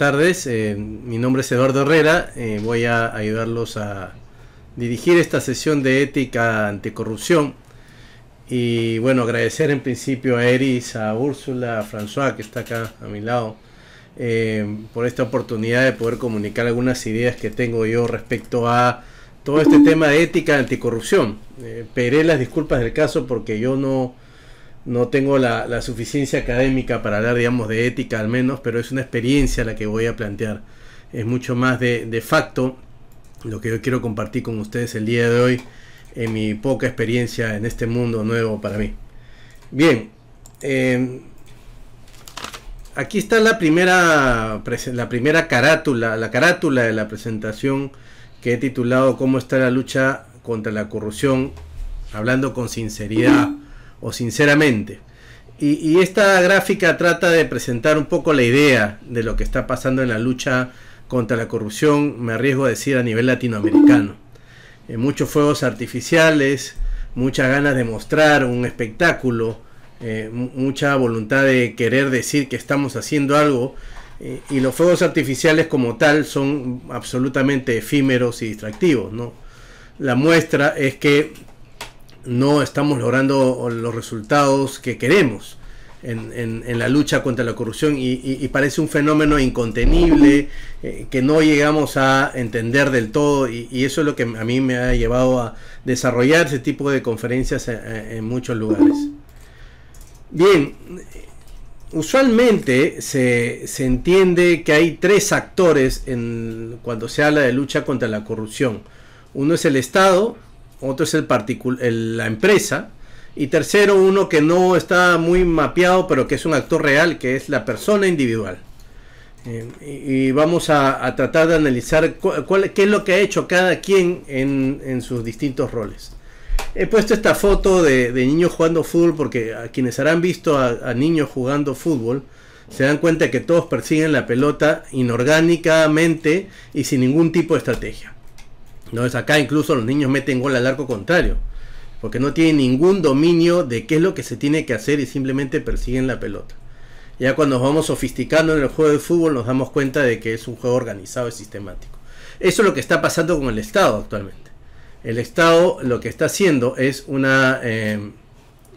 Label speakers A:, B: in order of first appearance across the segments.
A: tardes. Mi nombre es Eduardo Herrera. Voy a ayudarlos a dirigir esta sesión de ética anticorrupción. Y bueno, agradecer en principio a Eris, a Úrsula, a François, que está acá a mi lado, por esta oportunidad de poder comunicar algunas ideas que tengo yo respecto a todo este tema de ética anticorrupción. Pediré las disculpas del caso porque yo no tengo la suficiencia académica para hablar, digamos, de ética al menos, pero es una experiencia la que voy a plantear. Es mucho más de facto lo que yo quiero compartir con ustedes el día de hoy en mi poca experiencia en este mundo nuevo para mí. Bien, aquí está la primera carátula, la carátula de la presentación que he titulado ¿Cómo está la lucha contra la corrupción? Hablando con sinceridad o sinceramente. Y esta gráfica trata de presentar un poco la idea de lo que está pasando en la lucha contra la corrupción, me arriesgo a decir a nivel latinoamericano. Muchos fuegos artificiales, muchas ganas de mostrar un espectáculo, mucha voluntad de querer decir que estamos haciendo algo, y los fuegos artificiales como tal son absolutamente efímeros y distractivos, ¿no? La muestra es que no estamos logrando los resultados que queremos en la lucha contra la corrupción y parece un fenómeno incontenible que no llegamos a entender del todo, y eso es lo que a mí me ha llevado a desarrollar ese tipo de conferencias en muchos lugares. Bien, usualmente se entiende que hay tres actores cuando se habla de lucha contra la corrupción. Uno es el Estado, otro es la empresa, y tercero, uno que no está muy mapeado, pero que es un actor real, que es la persona individual. Y vamos a tratar de analizar qué es lo que ha hecho cada quien en sus distintos roles. He puesto esta foto de niños jugando fútbol porque a quienes habrán visto a niños jugando fútbol se dan cuenta de que todos persiguen la pelota inorgánicamente y sin ningún tipo de estrategia. Entonces acá incluso los niños meten gol al arco contrario, porque no tienen ningún dominio de qué es lo que se tiene que hacer y simplemente persiguen la pelota. Ya cuando nos vamos sofisticando en el juego de fútbol nos damos cuenta de que es un juego organizado y sistemático. Eso es lo que está pasando con el Estado actualmente. El Estado lo que está haciendo es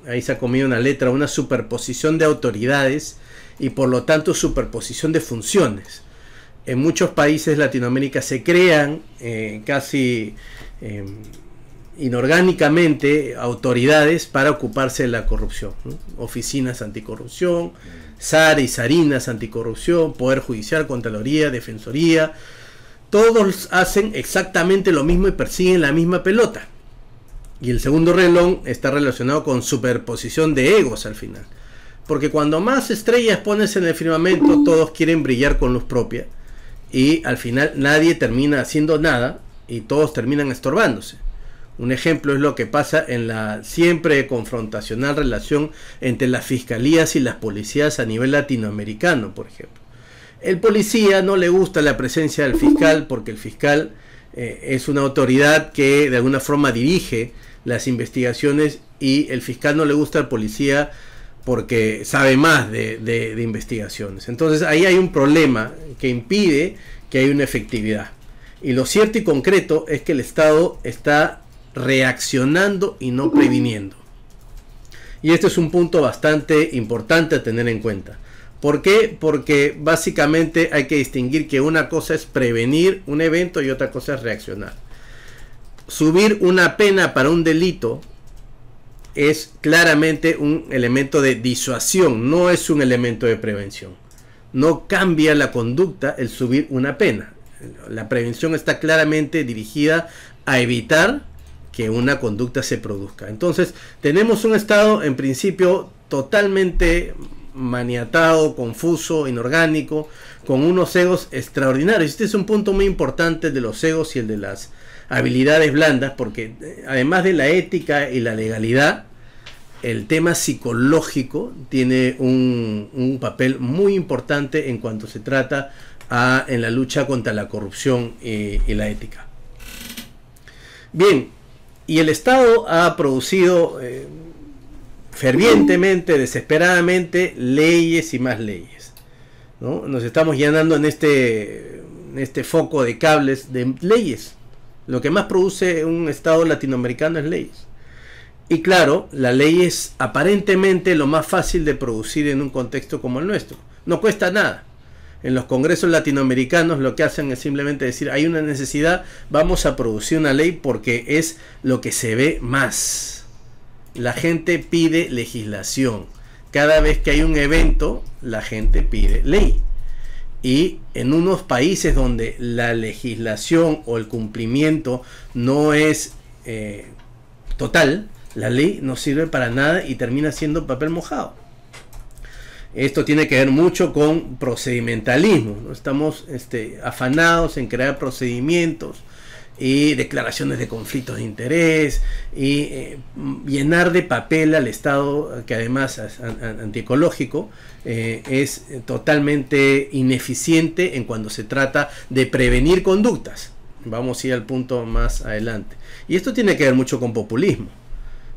A: ahí se ha comido una letra, una superposición de autoridades y por lo tanto superposición de funciones. En muchos países de Latinoamérica se crean casi inorgánicamente autoridades para ocuparse de la corrupción, ¿no? Oficinas anticorrupción, SAR y SARINAS anticorrupción, Poder Judicial, Contraloría, Defensoría. Todos hacen exactamente lo mismo y persiguen la misma pelota. Y el segundo renglón está relacionado con superposición de egos al final. Porque cuando más estrellas pones en el firmamento, todos quieren brillar con luz propia. Y al final nadie termina haciendo nada y todos terminan estorbándose. Un ejemplo es lo que pasa en la siempre confrontacional relación entre las fiscalías y las policías a nivel latinoamericano, por ejemplo. El policía no le gusta la presencia del fiscal porque el fiscal es una autoridad que de alguna forma dirige las investigaciones, y el fiscal no le gusta al policía porque sabe más de investigaciones. Entonces ahí hay un problema que impide que haya una efectividad. Y lo cierto y concreto es que el Estado está reaccionando y no previniendo. Y este es un punto bastante importante a tener en cuenta. ¿Por qué? Porque básicamente hay que distinguir que una cosa es prevenir un evento y otra cosa es reaccionar. Subir una pena para un delito es claramente un elemento de disuasión, no es un elemento de prevención. No cambia la conducta el subir una pena. La prevención está claramente dirigida a evitar que una conducta se produzca. Entonces tenemos un Estado en principio totalmente maniatado, confuso, inorgánico, con unos egos extraordinarios. Este es un punto muy importante de los egos y el de las habilidades blandas, porque además de la ética y la legalidad, el tema psicológico tiene un papel muy importante en cuanto se trata en la lucha contra la corrupción y la ética. Bien, y el Estado ha producido fervientemente, desesperadamente, leyes y más leyes. ¿no? Nos estamos llenando en este foco de cables de leyes. Lo que más produce un Estado latinoamericano es leyes. Y claro, la ley es aparentemente lo más fácil de producir en un contexto como el nuestro. No cuesta nada. En los congresos latinoamericanos lo que hacen es simplemente decir, hay una necesidad, vamos a producir una ley porque es lo que se ve más. La gente pide legislación. Cada vez que hay un evento, la gente pide ley. Y en unos países donde la legislación o el cumplimiento no es total, la ley no sirve para nada y termina siendo papel mojado. Esto tiene que ver mucho con procedimentalismo, ¿no? Estamos afanados en crear procedimientos y declaraciones de conflictos de interés y llenar de papel al Estado, que además es antiecológico, es totalmente ineficiente en cuando se trata de prevenir conductas. Vamos a ir al punto más adelante. Y esto tiene que ver mucho con populismo.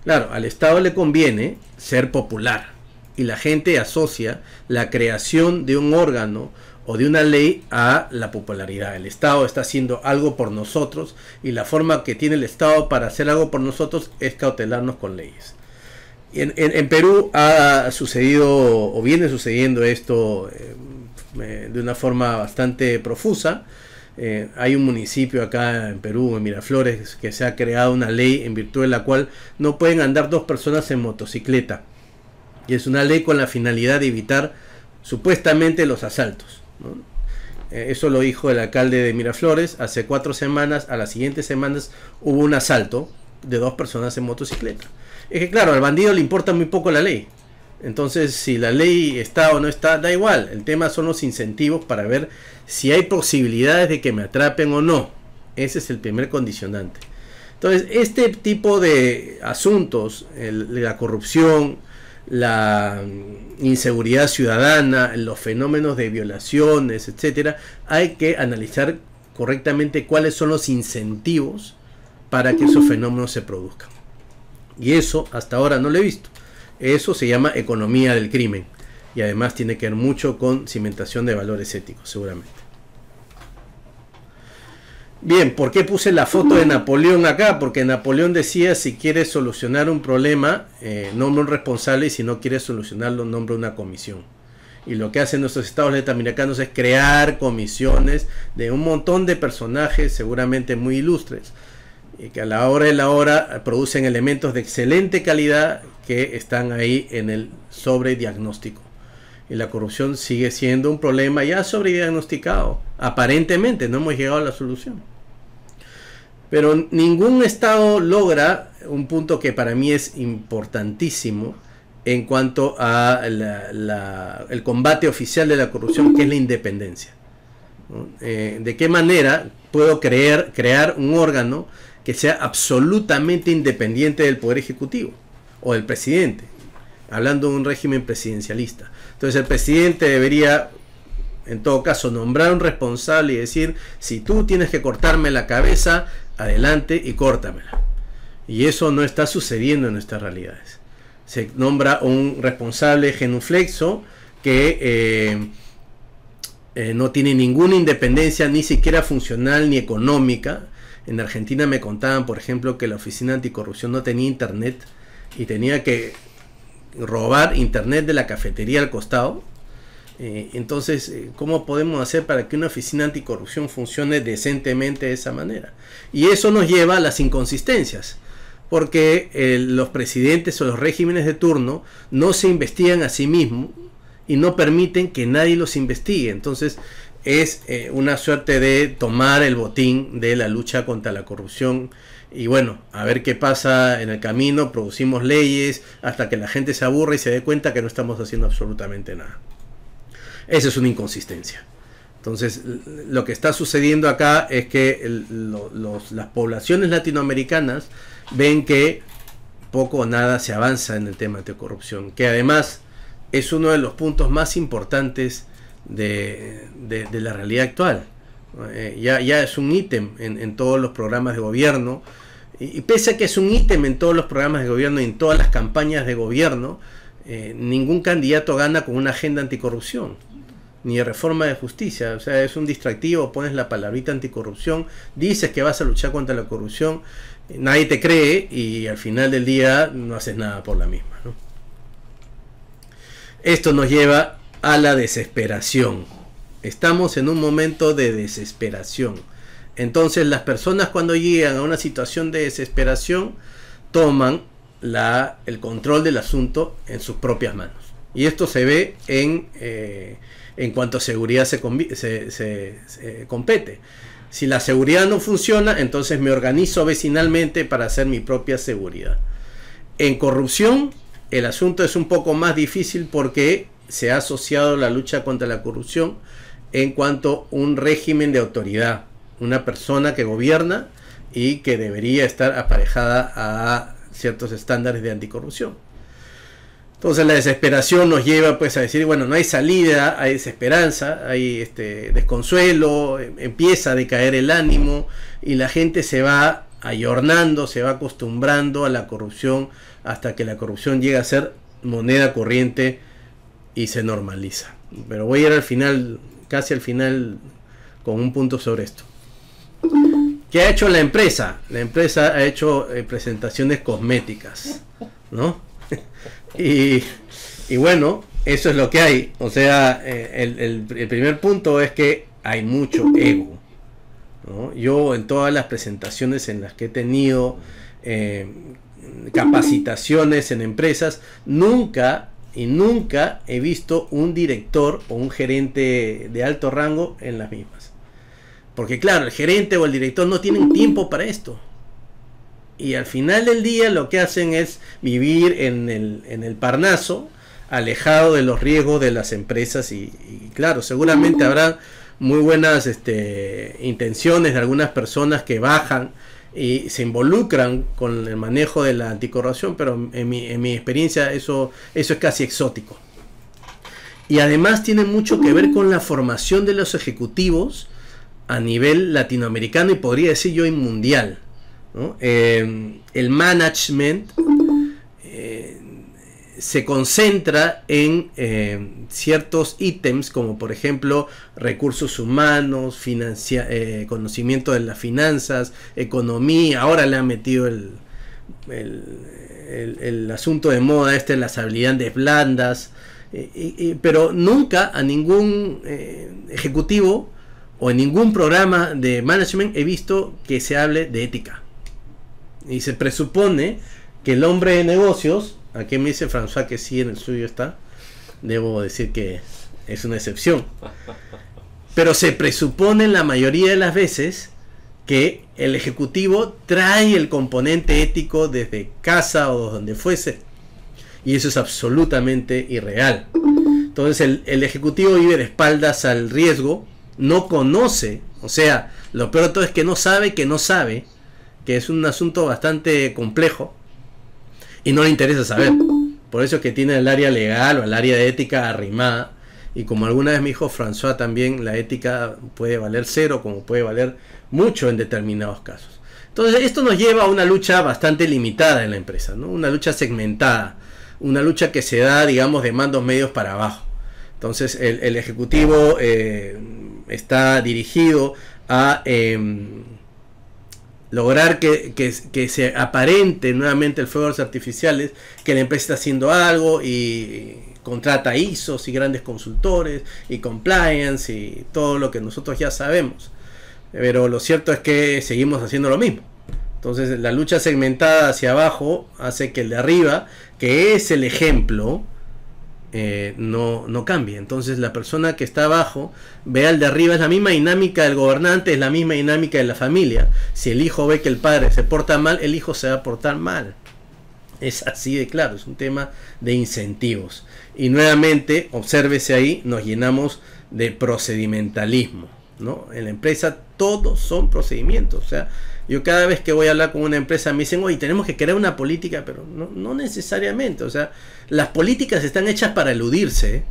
A: Claro, al Estado le conviene ser popular. Y la gente asocia la creación de un órgano o de una ley a la popularidad. El Estado está haciendo algo por nosotros y la forma que tiene el Estado para hacer algo por nosotros es cautelarnos con leyes. En Perú ha sucedido o viene sucediendo esto de una forma bastante profusa. Hay un municipio acá en Perú, en Miraflores, que se ha creado una ley en virtud de la cual no pueden andar dos personas en motocicleta. Y es una ley con la finalidad de evitar supuestamente los asaltos, ¿no? Eso lo dijo el alcalde de Miraflores. Hace 4 semanas, a las siguientes semanas, hubo un asalto de 2 personas en motocicleta. Es que claro, al bandido le importa muy poco la ley. Entonces, si la ley está o no está, da igual. El tema son los incentivos para ver si hay posibilidades de que me atrapen o no. Ese es el primer condicionante. Entonces, este tipo de asuntos, la corrupción, la inseguridad ciudadana, los fenómenos de violaciones, etcétera, hay que analizar correctamente cuáles son los incentivos para que esos fenómenos se produzcan. Y eso hasta ahora no lo he visto. Eso se llama economía del crimen y además tiene que ver mucho con cimentación de valores éticos, seguramente. Bien, ¿por qué puse la foto de Napoleón acá? Porque Napoleón decía, si quieres solucionar un problema, nombra un responsable, y si no quieres solucionarlo, nombra una comisión. Y lo que hacen nuestros estados latinoamericanos es crear comisiones de un montón de personajes, seguramente muy ilustres, y que a la hora de la hora producen elementos de excelente calidad que están ahí en el sobrediagnóstico. Y la corrupción sigue siendo un problema ya sobrediagnosticado. Aparentemente no hemos llegado a la solución. Pero ningún Estado logra un punto que para mí es importantísimo en cuanto a el combate oficial de la corrupción, que es la independencia, ¿no? ¿De qué manera puedo crear un órgano que sea absolutamente independiente del Poder Ejecutivo o del presidente? Hablando de un régimen presidencialista. Entonces el presidente debería, en todo caso, nombrar un responsable y decir, si tú tienes que cortarme la cabeza, adelante y córtamela. Y eso no está sucediendo en nuestras realidades. Se nombra un responsable genuflexo que no tiene ninguna independencia, ni siquiera funcional ni económica. En Argentina me contaban, por ejemplo, que la Oficina Anticorrupción no tenía internet y tenía que robar internet de la cafetería al costado. Entonces, ¿cómo podemos hacer para que una oficina anticorrupción funcione decentemente de esa manera? Y eso nos lleva a las inconsistencias, porque los presidentes o los regímenes de turno no se investigan a sí mismos y no permiten que nadie los investigue. Entonces es una suerte de tomar el botín de la lucha contra la corrupción. Y bueno, a ver qué pasa en el camino. Producimos leyes hasta que la gente se aburre y se dé cuenta que no estamos haciendo absolutamente nada. Esa es una inconsistencia. Entonces, lo que está sucediendo acá es que las poblaciones latinoamericanas ven que poco o nada se avanza en el tema de corrupción, que además es uno de los puntos más importantes de la realidad actual. Ya es un ítem en todos los programas de gobierno, y pese a que es un ítem en todos los programas de gobierno y en todas las campañas de gobierno, ningún candidato gana con una agenda anticorrupción. ni de reforma de justicia. O sea, es un distractivo, pones la palabrita anticorrupción, dices que vas a luchar contra la corrupción, nadie te cree y al final del día no haces nada por la misma, ¿no? Esto nos lleva a la desesperación. Estamos en un momento de desesperación. Entonces las personas, cuando llegan a una situación de desesperación, toman el control del asunto en sus propias manos. Y esto se ve en cuanto a seguridad se compete. Si la seguridad no funciona, entonces me organizo vecinalmente para hacer mi propia seguridad. En corrupción, el asunto es un poco más difícil porque se ha asociado la lucha contra la corrupción en cuanto a un régimen de autoridad, una persona que gobierna y que debería estar aparejada a ciertos estándares de anticorrupción. Entonces la desesperación nos lleva pues a decir, bueno, no hay salida, hay desesperanza, hay desconsuelo, empieza a decaer el ánimo y la gente se va ayornando, se va acostumbrando a la corrupción hasta que la corrupción llega a ser moneda corriente y se normaliza. Pero voy a ir al final, casi al final, con un punto sobre esto. ¿Qué ha hecho la empresa? La empresa ha hecho presentaciones cosméticas, ¿no? y bueno, eso es lo que hay. O sea, el primer punto es que hay mucho ego, ¿no? Yo en todas las presentaciones en las que he tenido capacitaciones en empresas, nunca he visto un director o un gerente de alto rango en las mismas. Porque claro, el gerente o el director no tienen tiempo para esto. Y al final del día lo que hacen es vivir en el Parnaso, alejado de los riesgos de las empresas. Y claro, seguramente habrá muy buenas intenciones de algunas personas que bajan y se involucran con el manejo de la anticorrupción, pero en mi experiencia eso es casi exótico. Y además tiene mucho que ver con la formación de los ejecutivos a nivel latinoamericano y podría decir yo mundial, ¿no? El management se concentra en ciertos ítems como por ejemplo recursos humanos, conocimiento de las finanzas, economía. Ahora le han metido el asunto de moda las habilidades blandas, pero nunca a ningún ejecutivo o en ningún programa de management he visto que se hable de ética. Y se presupone que el hombre de negocios, aquí me dice François que sí, en el suyo está, debo decir que es una excepción, pero se presupone la mayoría de las veces que el ejecutivo trae el componente ético desde casa o donde fuese, y eso es absolutamente irreal. Entonces el ejecutivo vive de espaldas al riesgo, no conoce, o sea, lo peor de todo es que no sabe, que es un asunto bastante complejo y no le interesa saber. Por eso es que tiene el área legal o el área de ética arrimada, y como alguna vez me dijo François también, la ética puede valer cero como puede valer mucho en determinados casos. Entonces esto nos lleva a una lucha bastante limitada en la empresa, ¿no? Una lucha segmentada, una lucha que se da, digamos, de mandos medios para abajo. Entonces el ejecutivo está dirigido a lograr que se aparente nuevamente el fuegos artificiales, que la empresa está haciendo algo y contrata ISOs y grandes consultores y compliance y todo lo que nosotros ya sabemos. Pero lo cierto es que seguimos haciendo lo mismo. Entonces la lucha segmentada hacia abajo hace que el de arriba, que es el ejemplo, no cambie. Entonces la persona que está abajo ve al de arriba, es la misma dinámica del gobernante, es la misma dinámica de la familia. Si el hijo ve que el padre se porta mal, el hijo se va a portar mal. Es así de claro, es un tema de incentivos. Y nuevamente, obsérvese ahí, nos llenamos de procedimentalismo, ¿no? En la empresa todos son procedimientos. O sea, yo cada vez que voy a hablar con una empresa me dicen, oye, tenemos que crear una política, pero no necesariamente. O sea, las políticas están hechas para eludirse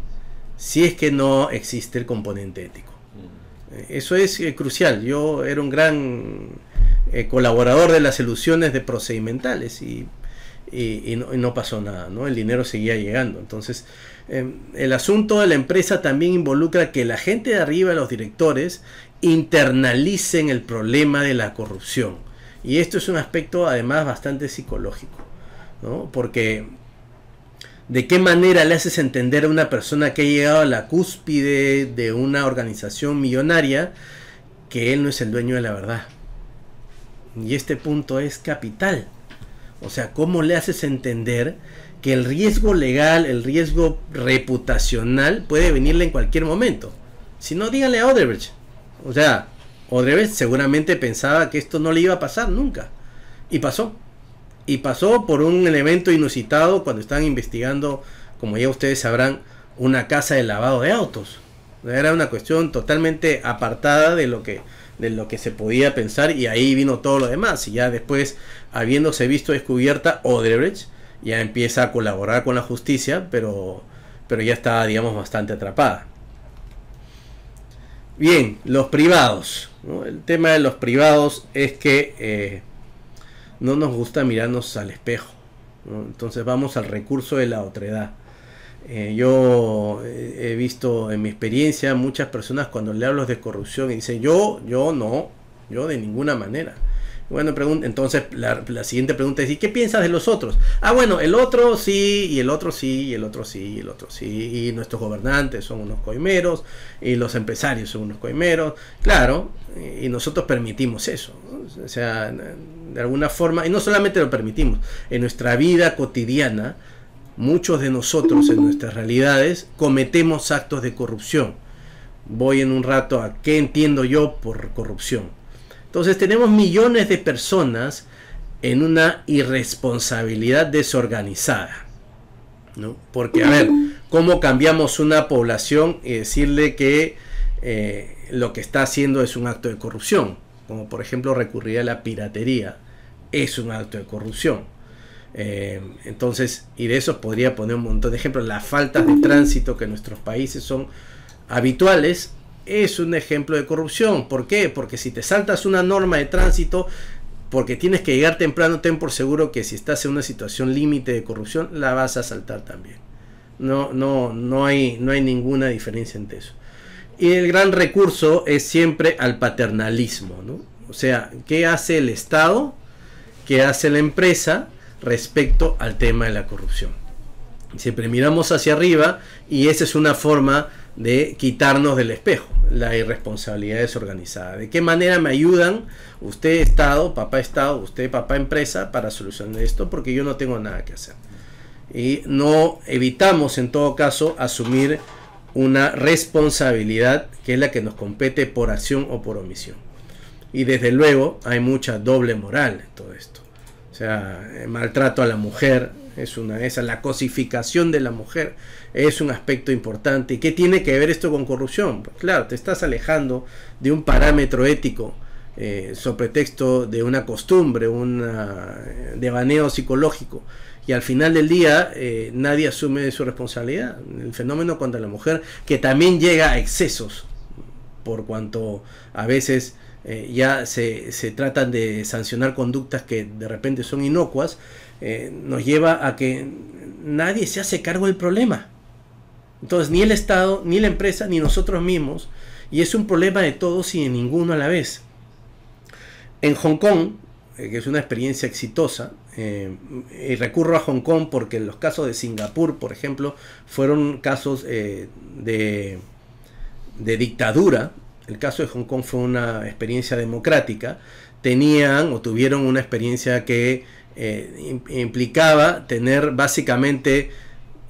A: si es que no existe el componente ético. Eso es crucial. Yo era un gran colaborador de las soluciones de procedimentales y y no pasó nada, ¿no? El dinero seguía llegando. Entonces, el asunto de la empresa también involucra que la gente de arriba, los directores, internalicen el problema de la corrupción. Y esto es un aspecto además bastante psicológico, ¿no? Porque ¿de qué manera le haces entender a una persona que ha llegado a la cúspide de una organización millonaria que él no es el dueño de la verdad? Y este punto es capital. O sea, ¿cómo le haces entender que el riesgo legal, el riesgo reputacional puede venirle en cualquier momento? Si no, díganle a Odebrecht. O sea, Odebrecht seguramente pensaba que esto no le iba a pasar nunca. Y pasó. Y pasó por un elemento inusitado cuando estaban investigando, como ya ustedes sabrán, una casa de lavado de autos. Era una cuestión totalmente apartada de lo que se podía pensar, y ahí vino todo lo demás. Y ya después, habiéndose visto descubierta, Odebrecht ya empieza a colaborar con la justicia, pero ya está, digamos, bastante atrapada. Bien, los privados, ¿no? El tema de los privados es que no nos gusta mirarnos al espejo, ¿no? Entonces vamos al recurso de la otredad. Yo he visto en mi experiencia muchas personas cuando le hablo de corrupción y dicen yo no, yo de ninguna manera. Bueno, entonces la siguiente pregunta es: ¿y qué piensas de los otros? Ah, bueno, el otro sí, y el otro sí, y el otro sí, y el otro sí, y nuestros gobernantes son unos coimeros, y los empresarios son unos coimeros, claro, y nosotros permitimos eso, ¿no? O sea, de alguna forma, y no solamente lo permitimos, en nuestra vida cotidiana, muchos de nosotros en nuestras realidades cometemos actos de corrupción. Voy en un rato a qué entiendo yo por corrupción. Entonces tenemos millones de personas en una irresponsabilidad desorganizada, ¿no? Porque, a ver, ¿cómo cambiamos una población y decirle que lo que está haciendo es un acto de corrupción? Como por ejemplo recurrir a la piratería, es un acto de corrupción. Entonces, y de eso podría poner un montón de ejemplos. Las faltas de tránsito que en nuestros países son habituales es un ejemplo de corrupción. ¿Por qué? Porque si te saltas una norma de tránsito porque tienes que llegar temprano, ten por seguro que si estás en una situación límite de corrupción la vas a saltar también. No hay ninguna diferencia entre eso. Y el gran recurso es siempre al paternalismo, ¿no? O sea, ¿qué hace el Estado? ¿Qué hace la empresa respecto al tema de la corrupción? Siempre miramos hacia arriba y esa es una forma de quitarnos del espejo la irresponsabilidad desorganizada. ¿De qué manera me ayudan usted Estado, usted papá empresa para solucionar esto? Porque yo no tengo nada que hacer. Y no evitamos en todo caso asumir una responsabilidad que es la que nos compete por acción o por omisión. Y desde luego hay mucha doble moral en todo esto. O sea, el maltrato a la mujer la cosificación de la mujer es un aspecto importante. ¿Y qué tiene que ver esto con corrupción? Pues claro, te estás alejando de un parámetro ético sobre pretexto de una costumbre, un devaneo psicológico, y al final del día nadie asume su responsabilidad. El fenómeno contra la mujer, que también llega a excesos, por cuanto a veces ya se tratan de sancionar conductas que de repente son inocuas, nos lleva a que nadie se hace cargo del problema. Entonces ni el Estado, ni la empresa, ni nosotros mismos, y es un problema de todos y de ninguno a la vez. En Hong Kong, que es una experiencia exitosa, y recurro a Hong Kong porque los casos de Singapur, por ejemplo, fueron casos de dictadura. El caso de Hong Kong fue una experiencia democrática. Tuvieron una experiencia que implicaba tener básicamente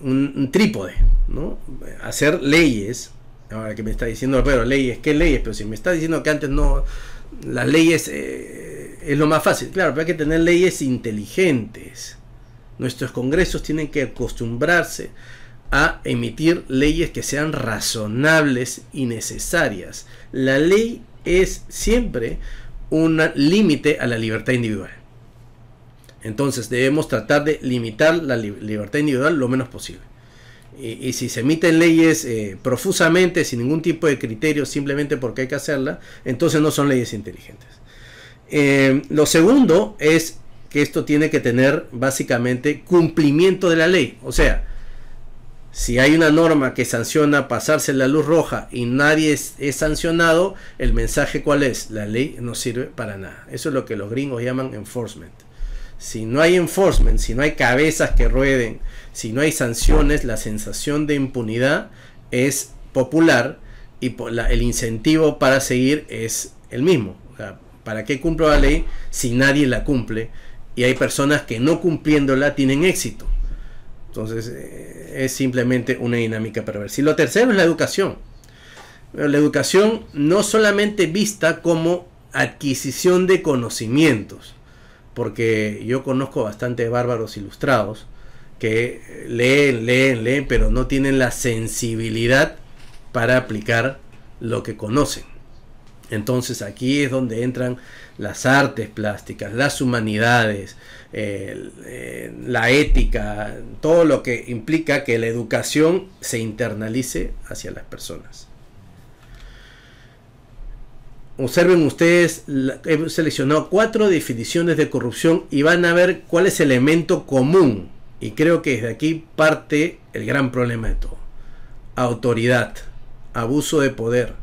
A: un trípode, ¿no? Hacer leyes. Ahora que me está diciendo, pero leyes, ¿qué leyes? Pero si me está diciendo que antes no, las leyes es lo más fácil. Claro, pero hay que tener leyes inteligentes. Nuestros congresos tienen que acostumbrarse a emitir leyes que sean razonables y necesarias. La ley es siempre un límite a la libertad individual. Entonces debemos tratar de limitar la libertad individual lo menos posible. Y si se emiten leyes profusamente, sin ningún tipo de criterio, simplemente porque hay que hacerla, entonces no son leyes inteligentes. Lo segundo es que esto tiene que tener básicamente cumplimiento de la ley. O sea, si hay una norma que sanciona pasarse la luz roja y nadie es sancionado, el mensaje ¿cuál es? La ley no sirve para nada. Eso es lo que los gringos llaman enforcement. Si no hay enforcement, si no hay cabezas que rueden, si no hay sanciones, la sensación de impunidad es popular y el incentivo para seguir es el mismo. O sea, ¿para qué cumplo la ley si nadie la cumple? Y hay personas que no cumpliéndola tienen éxito. Entonces es simplemente una dinámica perversa. Y lo tercero es la educación. La educación no solamente vista como adquisición de conocimientos, porque yo conozco bastante bárbaros ilustrados que leen, pero no tienen la sensibilidad para aplicar lo que conocen. Entonces aquí es donde entran las artes plásticas, las humanidades, la ética, todo lo que implica que la educación se internalice hacia las personas. Observen ustedes, he seleccionado 4 definiciones de corrupción y van a ver cuál es el elemento común. Y creo que desde aquí parte el gran problema de todo. Autoridad, abuso de poder,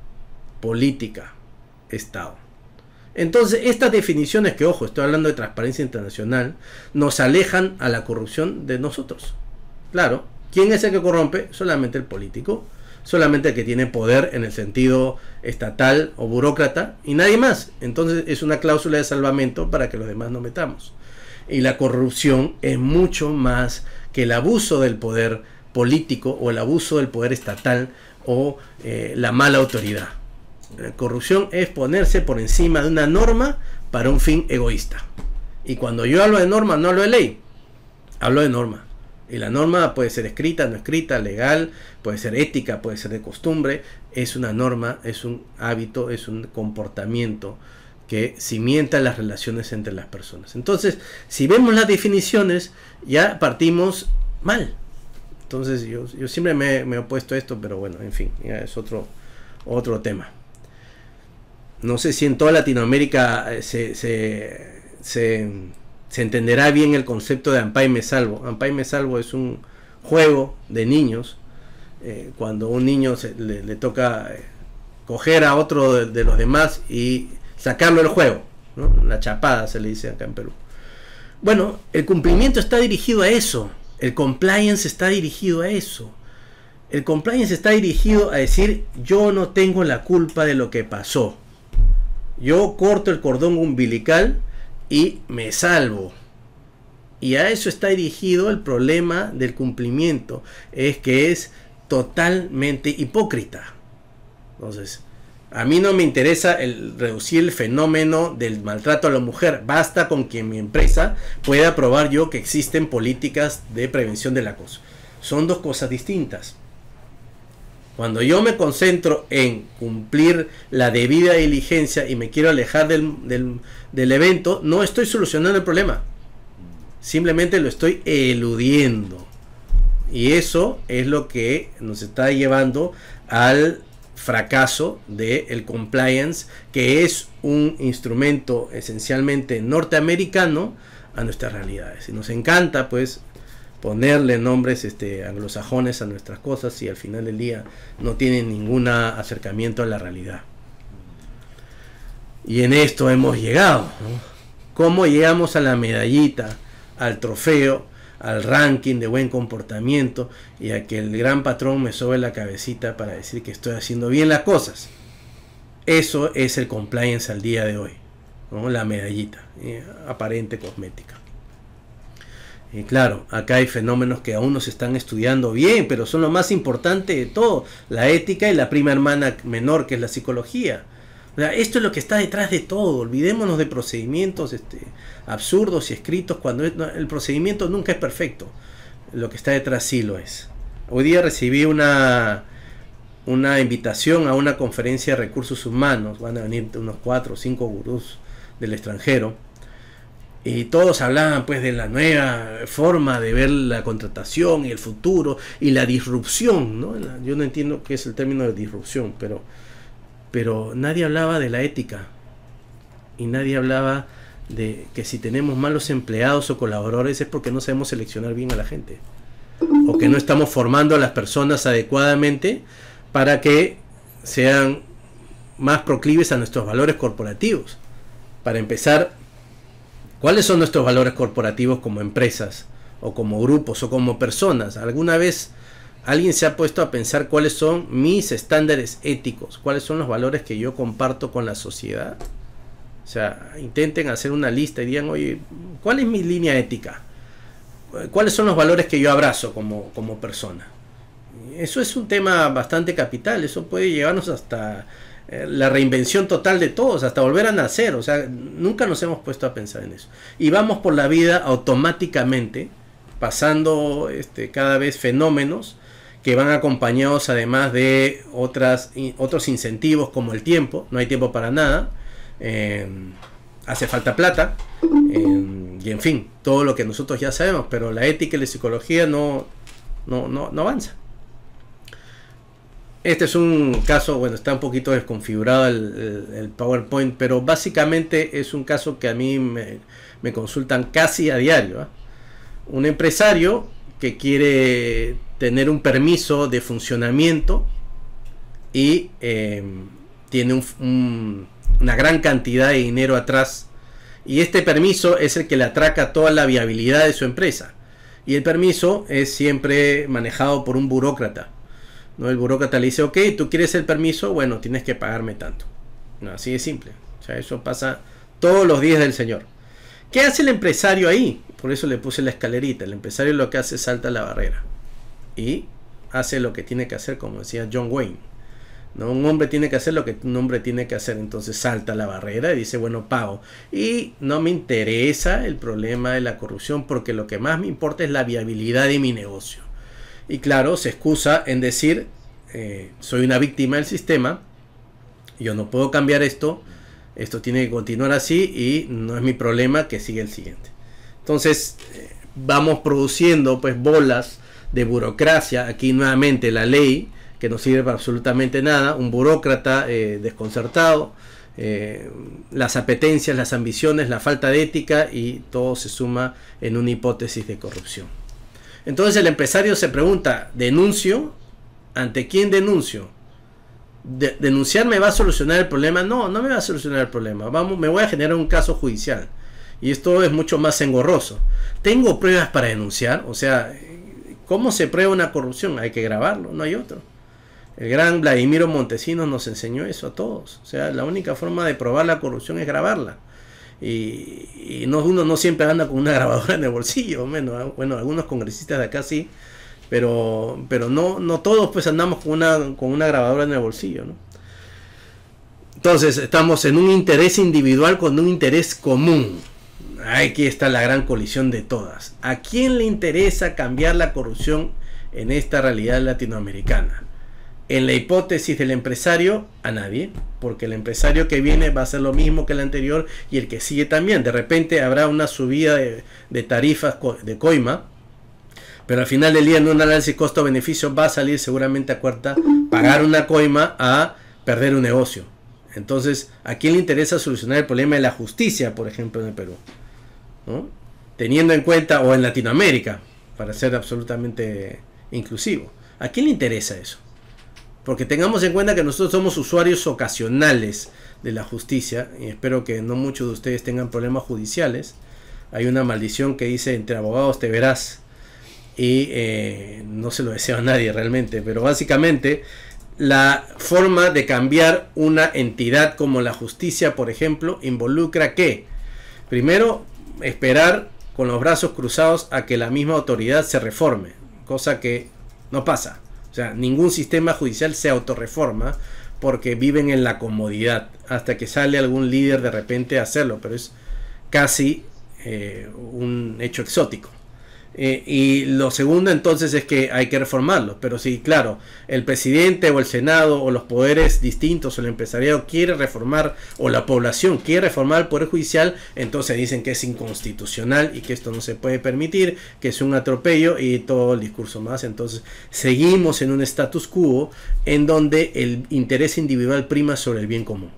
A: política, Estado. Entonces, estas definiciones que, ojo, estoy hablando de transparencia internacional, nos alejan a la corrupción de nosotros. Claro, ¿quién es el que corrompe? Solamente el político, solamente el que tiene poder en el sentido estatal o burócrata y nadie más. Entonces es una cláusula de salvamento para que los demás no metamos. Y la corrupción es mucho más que el abuso del poder político o el abuso del poder estatal o la mala autoridad. La corrupción es ponerse por encima de una norma para un fin egoísta. Y cuando yo hablo de norma, no hablo de ley, hablo de norma. Y la norma puede ser escrita, no escrita, legal, puede ser ética, puede ser de costumbre. Es una norma, es un hábito, es un comportamiento que cimienta las relaciones entre las personas. Entonces, si vemos las definiciones, ya partimos mal. Entonces, yo siempre me he opuesto a esto, pero bueno, en fin, ya es otro tema. No sé si en toda Latinoamérica se entenderá bien el concepto de Ampay Me Salvo. Ampay Me Salvo es un juego de niños. Cuando un niño le toca coger a otro de los demás y sacarlo del juego, ¿no? La chapada se le dice acá en Perú. Bueno, el cumplimiento está dirigido a eso. El compliance está dirigido a eso. El compliance está dirigido a decir: yo no tengo la culpa de lo que pasó. Yo corto el cordón umbilical y me salvo. Y a eso está dirigido el problema del cumplimiento. Es que es totalmente hipócrita. Entonces, a mí no me interesa reducir el fenómeno del maltrato a la mujer. Basta con que en mi empresa pueda probar yo que existen políticas de prevención del acoso. Son dos cosas distintas. Cuando yo me concentro en cumplir la debida diligencia y me quiero alejar del evento, no estoy solucionando el problema. Simplemente lo estoy eludiendo. Y eso es lo que nos está llevando al fracaso del compliance, que es un instrumento esencialmente norteamericano a nuestras realidades. Y nos encanta pues ponerle nombres anglosajones a nuestras cosas y al final del día no tienen ningún acercamiento a la realidad. Y en esto hemos llegado, ¿no? ¿Cómo llegamos a la medallita, al trofeo, al ranking de buen comportamiento y a que el gran patrón me sobe la cabecita para decir que estoy haciendo bien las cosas? Eso es el compliance al día de hoy, ¿no? La medallita aparente cosmética. Y claro, acá hay fenómenos que aún no se están estudiando bien, pero son lo más importante de todo: la ética y la prima hermana menor, que es la psicología. O sea, esto es lo que está detrás de todo. Olvidémonos de procedimientos absurdos y escritos, cuando el procedimiento nunca es perfecto. Lo que está detrás sí lo es. Hoy día recibí una invitación a una conferencia de recursos humanos. Van a venir unos 4 o 5 gurús del extranjero. Y todos hablaban pues de la nueva forma de ver la contratación y el futuro y la disrupción, ¿no? Yo no entiendo qué es el término de disrupción, pero nadie hablaba de la ética y nadie hablaba de que si tenemos malos empleados o colaboradores es porque no sabemos seleccionar bien a la gente, o que no estamos formando a las personas adecuadamente para que sean más proclives a nuestros valores corporativos. Para empezar, ¿cuáles son nuestros valores corporativos como empresas, o como grupos, o como personas? ¿Alguna vez alguien se ha puesto a pensar cuáles son mis estándares éticos? ¿Cuáles son los valores que yo comparto con la sociedad? O sea, intenten hacer una lista y digan, oye, ¿cuál es mi línea ética? ¿Cuáles son los valores que yo abrazo como persona? Eso es un tema bastante capital. Eso puede llevarnos hasta la reinvención total de todos, hasta volver a nacer. O sea, nunca nos hemos puesto a pensar en eso. Y vamos por la vida automáticamente, pasando cada vez fenómenos que van acompañados además de otros incentivos como el tiempo. No hay tiempo para nada. Hace falta plata. Y en fin, todo lo que nosotros ya sabemos, pero la ética y la psicología no avanza. Este es un caso, bueno, está un poquito desconfigurado el PowerPoint, pero básicamente es un caso que a mí me consultan casi a diario, ¿eh? Un empresario que quiere tener un permiso de funcionamiento y tiene una gran cantidad de dinero atrás, y este permiso es el que le atraca toda la viabilidad de su empresa, y el permiso es siempre manejado por un burócrata, ¿no? El burócrata le dice, ok, tú quieres el permiso, bueno, tienes que pagarme tanto. No, así de simple. O sea, eso pasa todos los días del señor. ¿Qué hace el empresario ahí? Por eso le puse la escalerita. El empresario lo que hace es salta la barrera y hace lo que tiene que hacer, como decía John Wayne, ¿no? Un hombre tiene que hacer lo que un hombre tiene que hacer. Entonces salta la barrera y dice, bueno, pago. Y no me interesa el problema de la corrupción, porque lo que más me importa es la viabilidad de mi negocio. Y claro, se excusa en decir, soy una víctima del sistema, yo no puedo cambiar esto tiene que continuar así y no es mi problema, que siga el siguiente. Entonces vamos produciendo pues bolas de burocracia. Aquí nuevamente la ley, que no sirve para absolutamente nada, un burócrata desconcertado, las apetencias, las ambiciones, la falta de ética, y todo se suma en una hipótesis de corrupción. Entonces el empresario se pregunta, ¿denuncio? ¿Ante quién denuncio? ¿Denunciar me va a solucionar el problema? No, no me va a solucionar el problema. Me voy a generar un caso judicial. Y esto es mucho más engorroso. ¿Tengo pruebas para denunciar? O sea, ¿cómo se prueba una corrupción? Hay que grabarlo, no hay otro. El gran Vladimiro Montesinos nos enseñó eso a todos. O sea, la única forma de probar la corrupción es grabarla. Y uno no siempre anda con una grabadora en el bolsillo. Bueno, algunos congresistas de acá sí, pero no todos pues andamos con una grabadora en el bolsillo, ¿no? Entonces estamos en un interés individual con un interés común. Aquí está la gran colisión de todas. ¿A quién le interesa cambiar la corrupción en esta realidad latinoamericana? En la hipótesis del empresario, a nadie, porque el empresario que viene va a hacer lo mismo que el anterior, y el que sigue también. De repente habrá una subida de tarifas de coima, pero al final del día, en un análisis costo-beneficio, va a salir seguramente a cuenta pagar una coima a perder un negocio. Entonces, ¿a quién le interesa solucionar el problema de la justicia, por ejemplo, en el Perú, ¿no? Teniendo en cuenta, o en Latinoamérica, para ser absolutamente inclusivo, ¿a quién le interesa eso? Porque tengamos en cuenta que nosotros somos usuarios ocasionales de la justicia, y espero que no muchos de ustedes tengan problemas judiciales. Hay una maldición que dice, entre abogados te verás, y no se lo deseo a nadie realmente, pero básicamente la forma de cambiar una entidad como la justicia, por ejemplo, involucra que, primero, esperar con los brazos cruzados a que la misma autoridad se reforme, cosa que no pasa. O sea, ningún sistema judicial se autorreforma, porque viven en la comodidad hasta que sale algún líder de repente a hacerlo, pero es casi un hecho exótico. Y lo segundo entonces es que hay que reformarlo. Pero si, claro, el presidente o el Senado o los poderes distintos o el empresariado quiere reformar, o la población quiere reformar el poder judicial, entonces dicen que es inconstitucional y que esto no se puede permitir, que es un atropello y todo el discurso más. Entonces seguimos en un status quo en donde el interés individual prima sobre el bien común.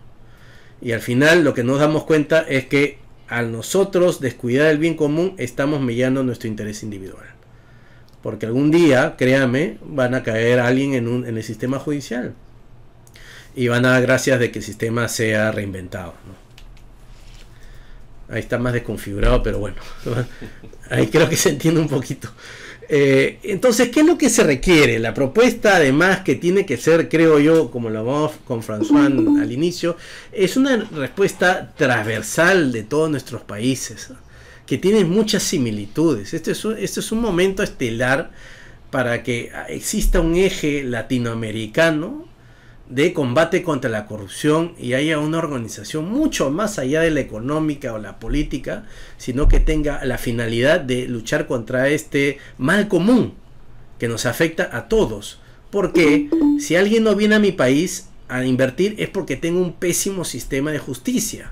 A: Y al final lo que nos damos cuenta es que al nosotros descuidar el bien común, estamos mellando nuestro interés individual. Porque algún día, créame, van a caer alguien en el sistema judicial. Y van a dar gracias de que el sistema sea reinventado, ¿no? Ahí está más desconfigurado, pero bueno, ahí creo que se entiende un poquito. Entonces, ¿qué es lo que se requiere? La propuesta, además, que tiene que ser, creo yo, como lo hablamos con François al inicio, es una respuesta transversal de todos nuestros países, ¿no? Que tiene muchas similitudes. Este es un momento estelar para que exista un eje latinoamericano de combate contra la corrupción y haya una organización mucho más allá de la económica o la política, sino que tenga la finalidad de luchar contra este mal común que nos afecta a todos. Porque si alguien no viene a mi país a invertir es porque tengo un pésimo sistema de justicia,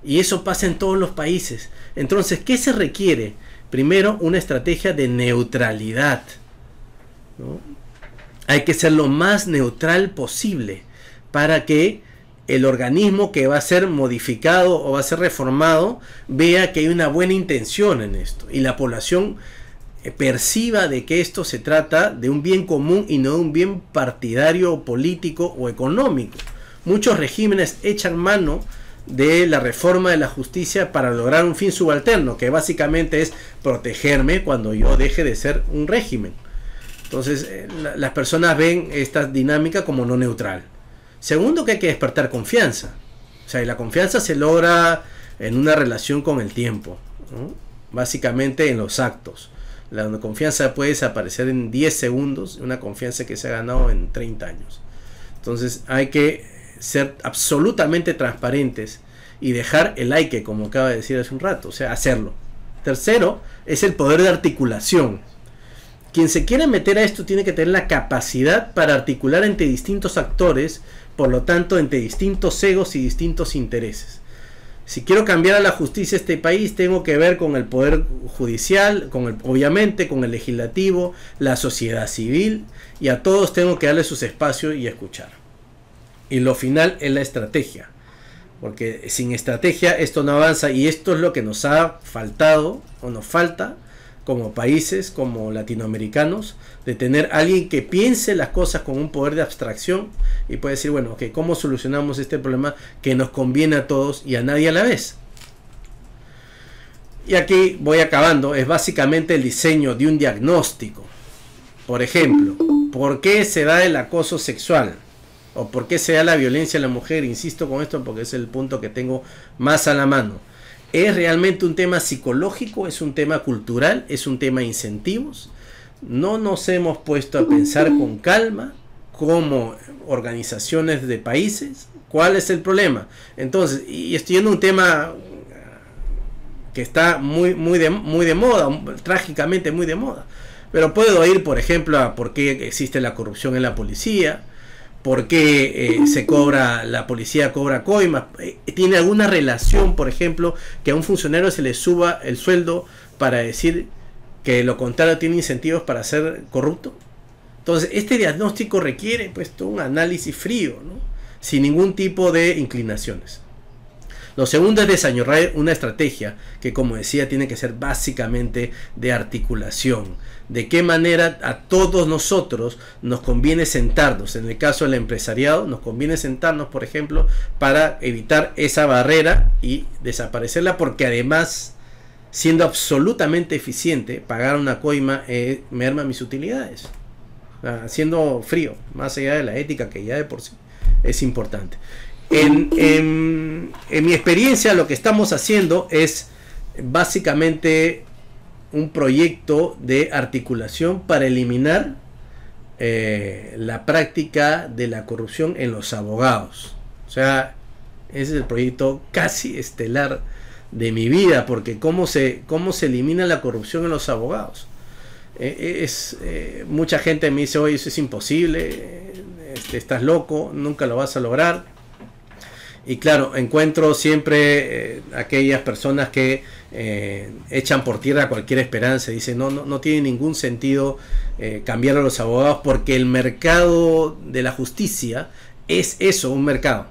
A: y eso pasa en todos los países. Entonces, ¿qué se requiere? Primero, una estrategia de neutralidad, ¿no? Hay que ser lo más neutral posible para que el organismo que va a ser modificado o va a ser reformado vea que hay una buena intención en esto y la población perciba de que esto se trata de un bien común y no de un bien partidario, político o económico. Muchos regímenes echan mano de la reforma de la justicia para lograr un fin subalterno, que básicamente es protegerme cuando yo deje de ser un régimen. Entonces, las personas ven esta dinámica como no neutral. Segundo, que hay que despertar confianza. O sea, y la confianza se logra en una relación con el tiempo, ¿no? Básicamente en los actos. La confianza puede desaparecer en 10 segundos, una confianza que se ha ganado en 30 años. Entonces, hay que ser absolutamente transparentes y dejar el hay que, como acaba de decir hace un rato, o sea, hacerlo. Tercero, es el poder de articulación. Quien se quiera meter a esto tiene que tener la capacidad para articular entre distintos actores, por lo tanto entre distintos egos y distintos intereses. Si quiero cambiar a la justicia de este país, tengo que ver con el poder judicial, obviamente con el legislativo, la sociedad civil, y a todos tengo que darle sus espacios y escuchar. Y lo final es la estrategia, porque sin estrategia esto no avanza, y esto es lo que nos ha faltado o nos falta como países, como latinoamericanos, de tener alguien que piense las cosas con un poder de abstracción y puede decir, bueno, okay, ¿cómo solucionamos este problema que nos conviene a todos y a nadie a la vez? Y aquí voy acabando. Es básicamente el diseño de un diagnóstico. Por ejemplo, ¿por qué se da el acoso sexual? ¿O por qué se da la violencia a la mujer? Insisto con esto porque es el punto que tengo más a la mano. ¿Es realmente un tema psicológico? ¿Es un tema cultural? ¿Es un tema de incentivos? No nos hemos puesto a pensar con calma como organizaciones de países cuál es el problema. Entonces, y estoy en un tema que está muy de moda, trágicamente muy de moda. Pero puedo ir, por ejemplo, a por qué existe la corrupción en la policía, por qué la policía cobra coimas. ¿Tiene alguna relación, por ejemplo, que a un funcionario se le suba el sueldo para decir que lo contrario tiene incentivos para ser corrupto? Entonces, este diagnóstico requiere pues todo un análisis frío, ¿no? Sin ningún tipo de inclinaciones. Lo segundo es desarrollar una estrategia que, como decía, tiene que ser básicamente de articulación. De qué manera a todos nosotros nos conviene sentarnos. En el caso del empresariado, nos conviene sentarnos, por ejemplo, para evitar esa barrera y desaparecerla, porque además, siendo absolutamente eficiente, pagar una coima merma mis utilidades. Siendo frío, más allá de la ética, que ya de por sí es importante. En mi experiencia, lo que estamos haciendo es básicamente un proyecto de articulación para eliminar la práctica de la corrupción en los abogados. O sea, ese es el proyecto casi estelar de mi vida, porque cómo se elimina la corrupción en los abogados. Mucha gente me dice, oye, eso es imposible, estás loco, nunca lo vas a lograr. Y claro, encuentro siempre aquellas personas que echan por tierra cualquier esperanza. Dicen, no tiene ningún sentido cambiar a los abogados, porque el mercado de la justicia es eso, un mercado.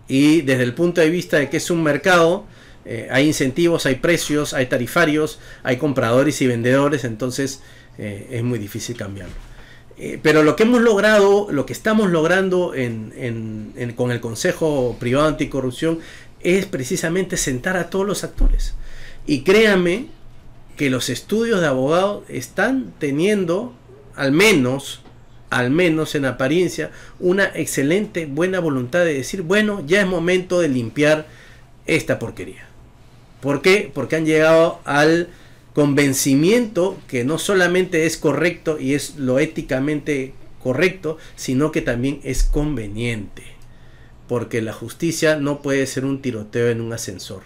A: Y desde el punto de vista de que es un mercado, hay incentivos, hay precios, hay tarifarios, hay compradores y vendedores, entonces es muy difícil cambiarlo. Pero lo que hemos logrado, lo que estamos logrando con el Consejo Privado Anticorrupción es precisamente sentar a todos los actores. Y créanme que los estudios de abogados están teniendo, al menos en apariencia, una excelente buena voluntad de decir, bueno, ya es momento de limpiar esta porquería. ¿Por qué? Porque han llegado al convencimiento que no solamente es correcto y es lo éticamente correcto, sino que también es conveniente. Porque la justicia no puede ser un tiroteo en un ascensor.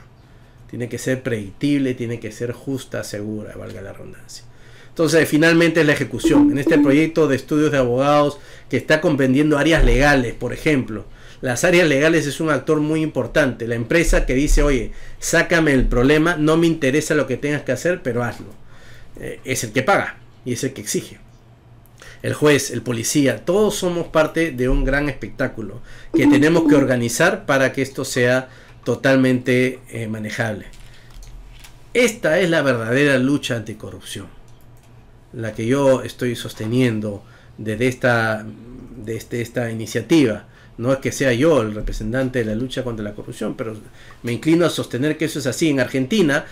A: Tiene que ser predictible, tiene que ser justa, segura, valga la redundancia. Entonces, finalmente es la ejecución. En este proyecto de estudios de abogados que está comprendiendo áreas legales, por ejemplo. Las áreas legales es un actor muy importante. La empresa que dice, oye, sácame el problema, no me interesa lo que tengas que hacer, pero hazlo. Es el que paga y es el que exige. El juez, el policía, todos somos parte de un gran espectáculo que tenemos que organizar para que esto sea totalmente manejable. Esta es la verdadera lucha anticorrupción, la que yo estoy sosteniendo desde esta iniciativa. No es que sea yo el representante de la lucha contra la corrupción, pero me inclino a sostener que eso es así. En Argentina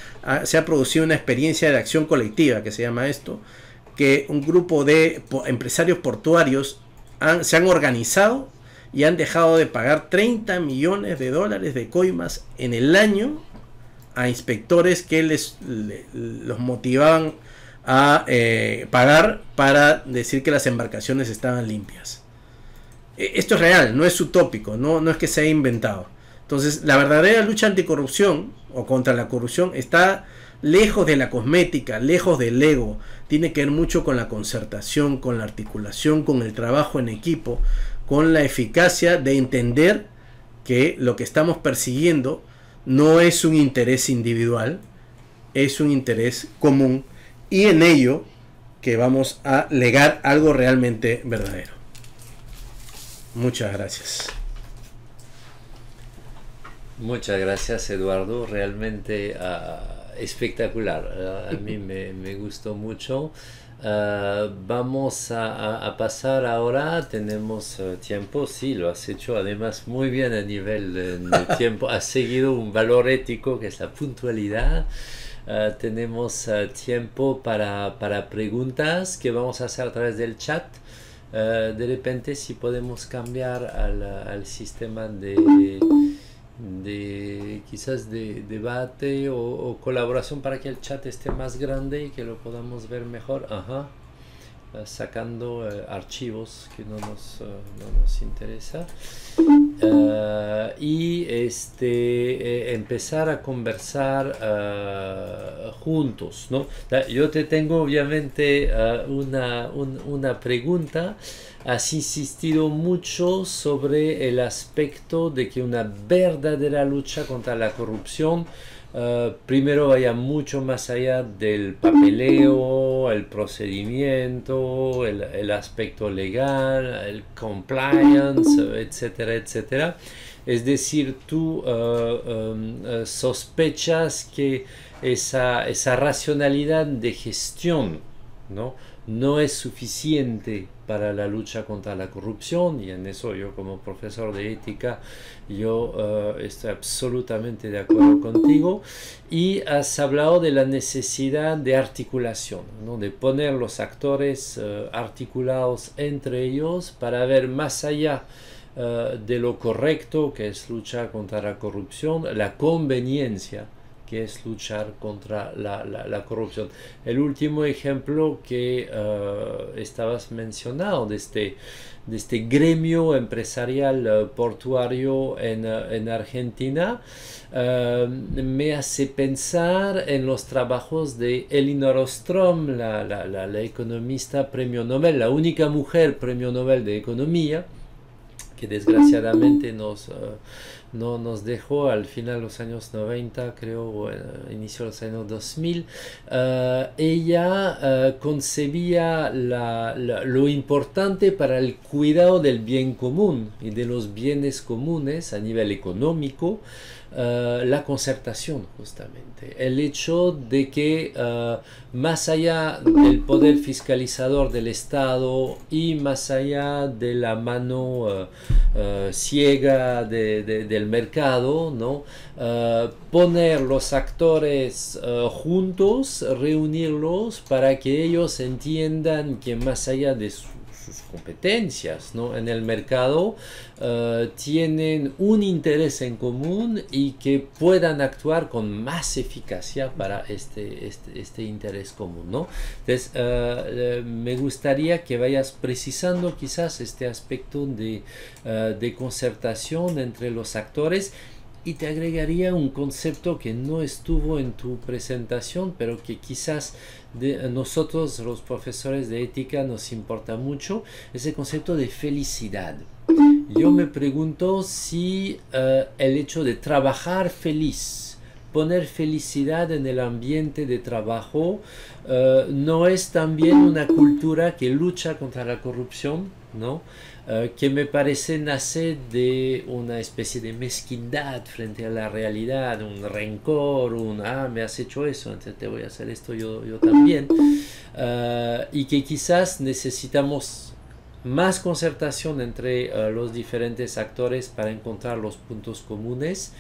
A: se ha producido una experiencia de acción colectiva, que se llama esto, que un grupo de empresarios portuarios se han organizado y han dejado de pagar 30 millones de dólares de coimas en el año a inspectores que los motivaban a pagar para decir que las embarcaciones estaban limpias. Esto es real, no es utópico, no es que se haya inventado. Entonces, la verdadera lucha anticorrupción o contra la corrupción está lejos de la cosmética, lejos del ego. Tiene que ver mucho con la concertación, con la articulación, con el trabajo en equipo, con la eficacia de entender que lo que estamos persiguiendo no es un interés individual, es un interés común, y en ello que vamos a legar algo realmente verdadero. Muchas gracias.
B: Muchas gracias, Eduardo. Realmente espectacular. A mí me gustó mucho. Vamos a pasar ahora. Tenemos tiempo. Sí, lo has hecho además muy bien a nivel de tiempo. Has seguido un valor ético que es la puntualidad. Tenemos tiempo para preguntas que vamos a hacer a través del chat. De repente, si podemos cambiar al sistema quizás de debate o colaboración para que el chat esté más grande y que lo podamos ver mejor. Sacando archivos que no nos interesa, y empezar a conversar juntos, ¿no? Yo te tengo obviamente una pregunta. Has insistido mucho sobre el aspecto de que una verdadera lucha contra la corrupción primero vaya mucho más allá del papeleo, el procedimiento, el aspecto legal, el compliance, etcétera, etcétera. Es decir, tú sospechas que esa racionalidad de gestión, no es suficiente para la lucha contra la corrupción, y en eso yo como profesor de ética estoy absolutamente de acuerdo contigo. Y has hablado de la necesidad de articulación, de poner los actores articulados entre ellos para ver más allá de lo correcto, que es luchar contra la corrupción, la conveniencia, que es luchar contra la corrupción. El último ejemplo que estabas mencionando de este gremio empresarial portuario en Argentina me hace pensar en los trabajos de Elinor Ostrom, la economista premio Nobel, la única mujer premio Nobel de Economía, que desgraciadamente no nos dejó al final de los años 90, creo, o inicio de los años 2000. Ella concebía lo importante para el cuidado del bien común y de los bienes comunes a nivel económico, la concertación, justamente. El hecho de que más allá del poder fiscalizador del Estado y más allá de la mano ciega del mercado, ¿no? Poner los actores juntos, reunirlos para que ellos entiendan que más allá de sus competencias, ¿no? En el mercado, tienen un interés en común y que puedan actuar con más eficacia para este interés común, ¿no? Entonces, me gustaría que vayas precisando quizás este aspecto de concertación entre los actores. Y te agregaría un concepto que no estuvo en tu presentación, pero que quizás nosotros, los profesores de ética, nos importa mucho, es el concepto de felicidad. Yo me pregunto si el hecho de trabajar feliz, poner felicidad en el ambiente de trabajo, no es también una cultura que lucha contra la corrupción, ¿no? Que me parece nace de una especie de mezquindad frente a la realidad, un rencor, me has hecho eso, entonces te voy a hacer esto yo también, y que quizás necesitamos más concertación entre los diferentes actores para encontrar los puntos comunes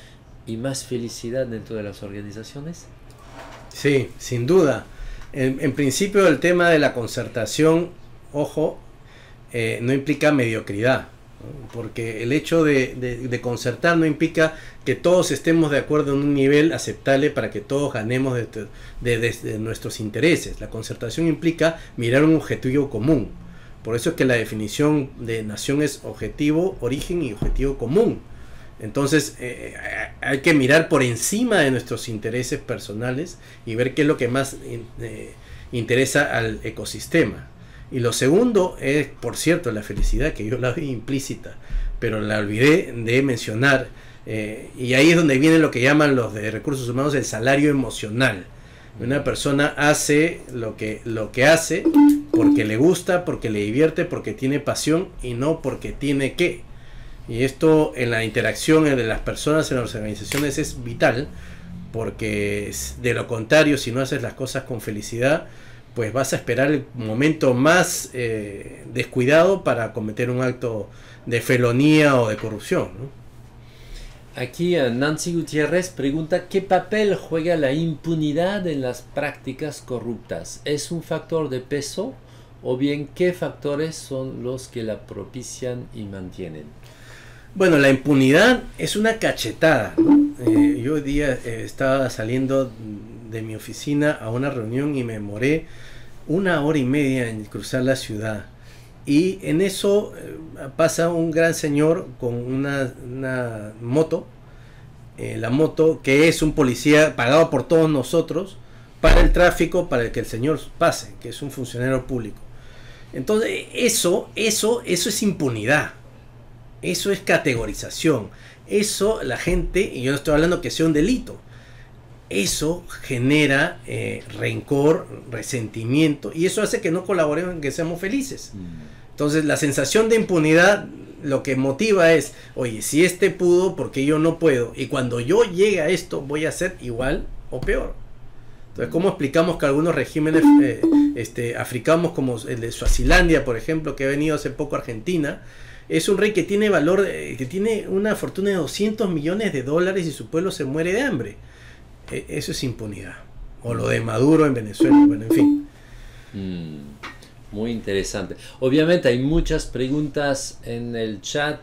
B: y más felicidad dentro de las organizaciones.
A: Sí, sin duda. En principio el tema de la concertación, ojo, no implica mediocridad, ¿no? Porque el hecho de concertar no implica que todos estemos de acuerdo en un nivel aceptable para que todos ganemos de nuestros intereses. La concertación implica mirar un objetivo común. Por eso es que la definición de nación es objetivo, origen y objetivo común. Entonces hay que mirar por encima de nuestros intereses personales y ver qué es lo que más interesa al ecosistema. Y lo segundo es, por cierto, la felicidad, que yo la vi implícita, pero la olvidé de mencionar, y ahí es donde viene lo que llaman los de recursos humanos el salario emocional. Una persona hace lo que hace porque le gusta, porque le divierte, porque tiene pasión y no porque tiene que. Y esto en la interacción entre las personas en las organizaciones es vital, porque de lo contrario, si no haces las cosas con felicidad, pues vas a esperar el momento más descuidado para cometer un acto de felonía o de corrupción, ¿no?
B: Aquí Nancy Gutiérrez pregunta: ¿qué papel juega la impunidad en las prácticas corruptas? ¿Es un factor de peso o bien qué factores son los que la propician y mantienen?
A: Bueno, la impunidad es una cachetada, ¿no? Yo hoy día estaba saliendo de mi oficina a una reunión y me demoré 1 hora y media en cruzar la ciudad. Y en eso pasa un gran señor con una moto, la moto que es un policía pagado por todos nosotros para el tráfico, para el que el señor pase, que es un funcionario público. Entonces eso es impunidad, eso es categorización, eso la gente, y yo no estoy hablando que sea un delito, eso genera rencor, resentimiento, y eso hace que no colaboremos en que seamos felices. Entonces la sensación de impunidad lo que motiva es, oye, si este pudo, ¿por qué yo no puedo? Y cuando yo llegue a esto voy a ser igual o peor. Entonces, ¿cómo explicamos que algunos regímenes africanos, como el de Suazilandia, por ejemplo, que ha venido hace poco a Argentina, es un rey que tiene valor, que tiene una fortuna de $200 millones y su pueblo se muere de hambre? Eso es impunidad. O lo de Maduro en Venezuela, bueno, en fin.
B: Muy interesante. Obviamente hay muchas preguntas en el chat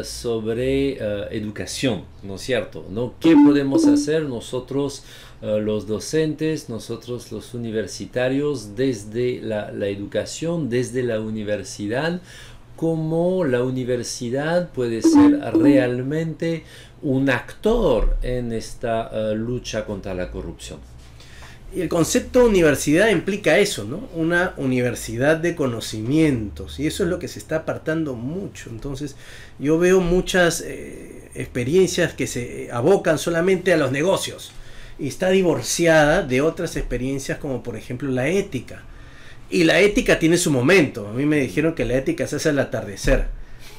B: sobre educación, ¿no es cierto? ¿No? ¿Qué podemos hacer nosotros los docentes, nosotros los universitarios desde la educación, desde la universidad? ¿Cómo la universidad puede ser realmente un actor en esta lucha contra la corrupción?
A: Y el concepto de universidad implica eso, ¿no? Una universidad de conocimientos, y eso es lo que se está apartando mucho. Entonces yo veo muchas experiencias que se abocan solamente a los negocios y está divorciada de otras experiencias, como por ejemplo la ética. Y la ética tiene su momento. A mí me dijeron que la ética se hace al atardecer,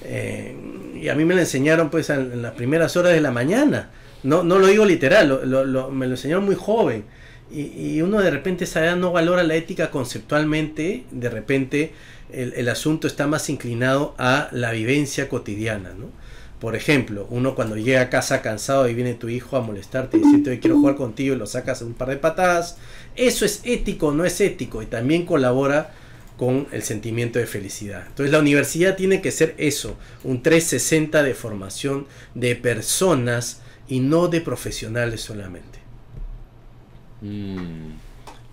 A: y a mí me la enseñaron pues en las primeras horas de la mañana, No lo digo literal, me lo enseñaron muy joven. Y uno de repente a esa edad no valora la ética conceptualmente, de repente el asunto está más inclinado a la vivencia cotidiana, ¿no? Por ejemplo, uno cuando llega a casa cansado y viene tu hijo a molestarte y decirte hoy quiero jugar contigo y lo sacas un par de patadas, ¿eso es ético o no es ético? Y también colabora con el sentimiento de felicidad. Entonces la universidad tiene que ser eso, un 360 de formación de personas y no de profesionales solamente.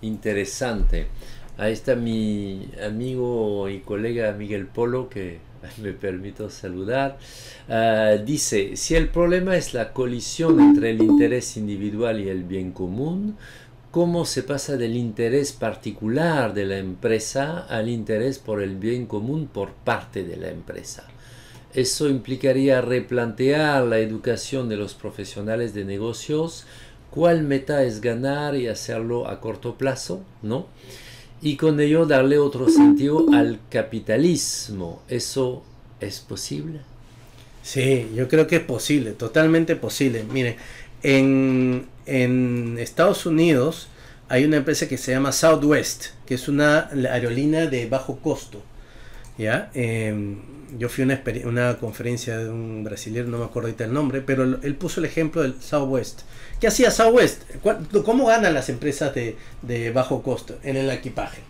B: Interesante. Ahí está mi amigo y colega Miguel Polo, que me permito saludar. Dice, si el problema es la colisión entre el interés individual y el bien común, ¿cómo se pasa del interés particular de la empresa al interés por el bien común por parte de la empresa? Eso implicaría replantear la educación de los profesionales de negocios. ¿Cuál meta es ganar y hacerlo a corto plazo? ¿No? Y con ello darle otro sentido al capitalismo. ¿Eso es posible?
A: Sí, yo creo que es posible, totalmente posible. Miren, en Estados Unidos hay una empresa que se llama Southwest, que es una aerolínea de bajo costo. ¿Ya? Yo fui a una conferencia de un brasileño, no me acuerdo ahorita el nombre, pero él puso el ejemplo del Southwest. ¿Qué hacía Southwest? ¿Cómo ganan las empresas de bajo costo? En el equipaje.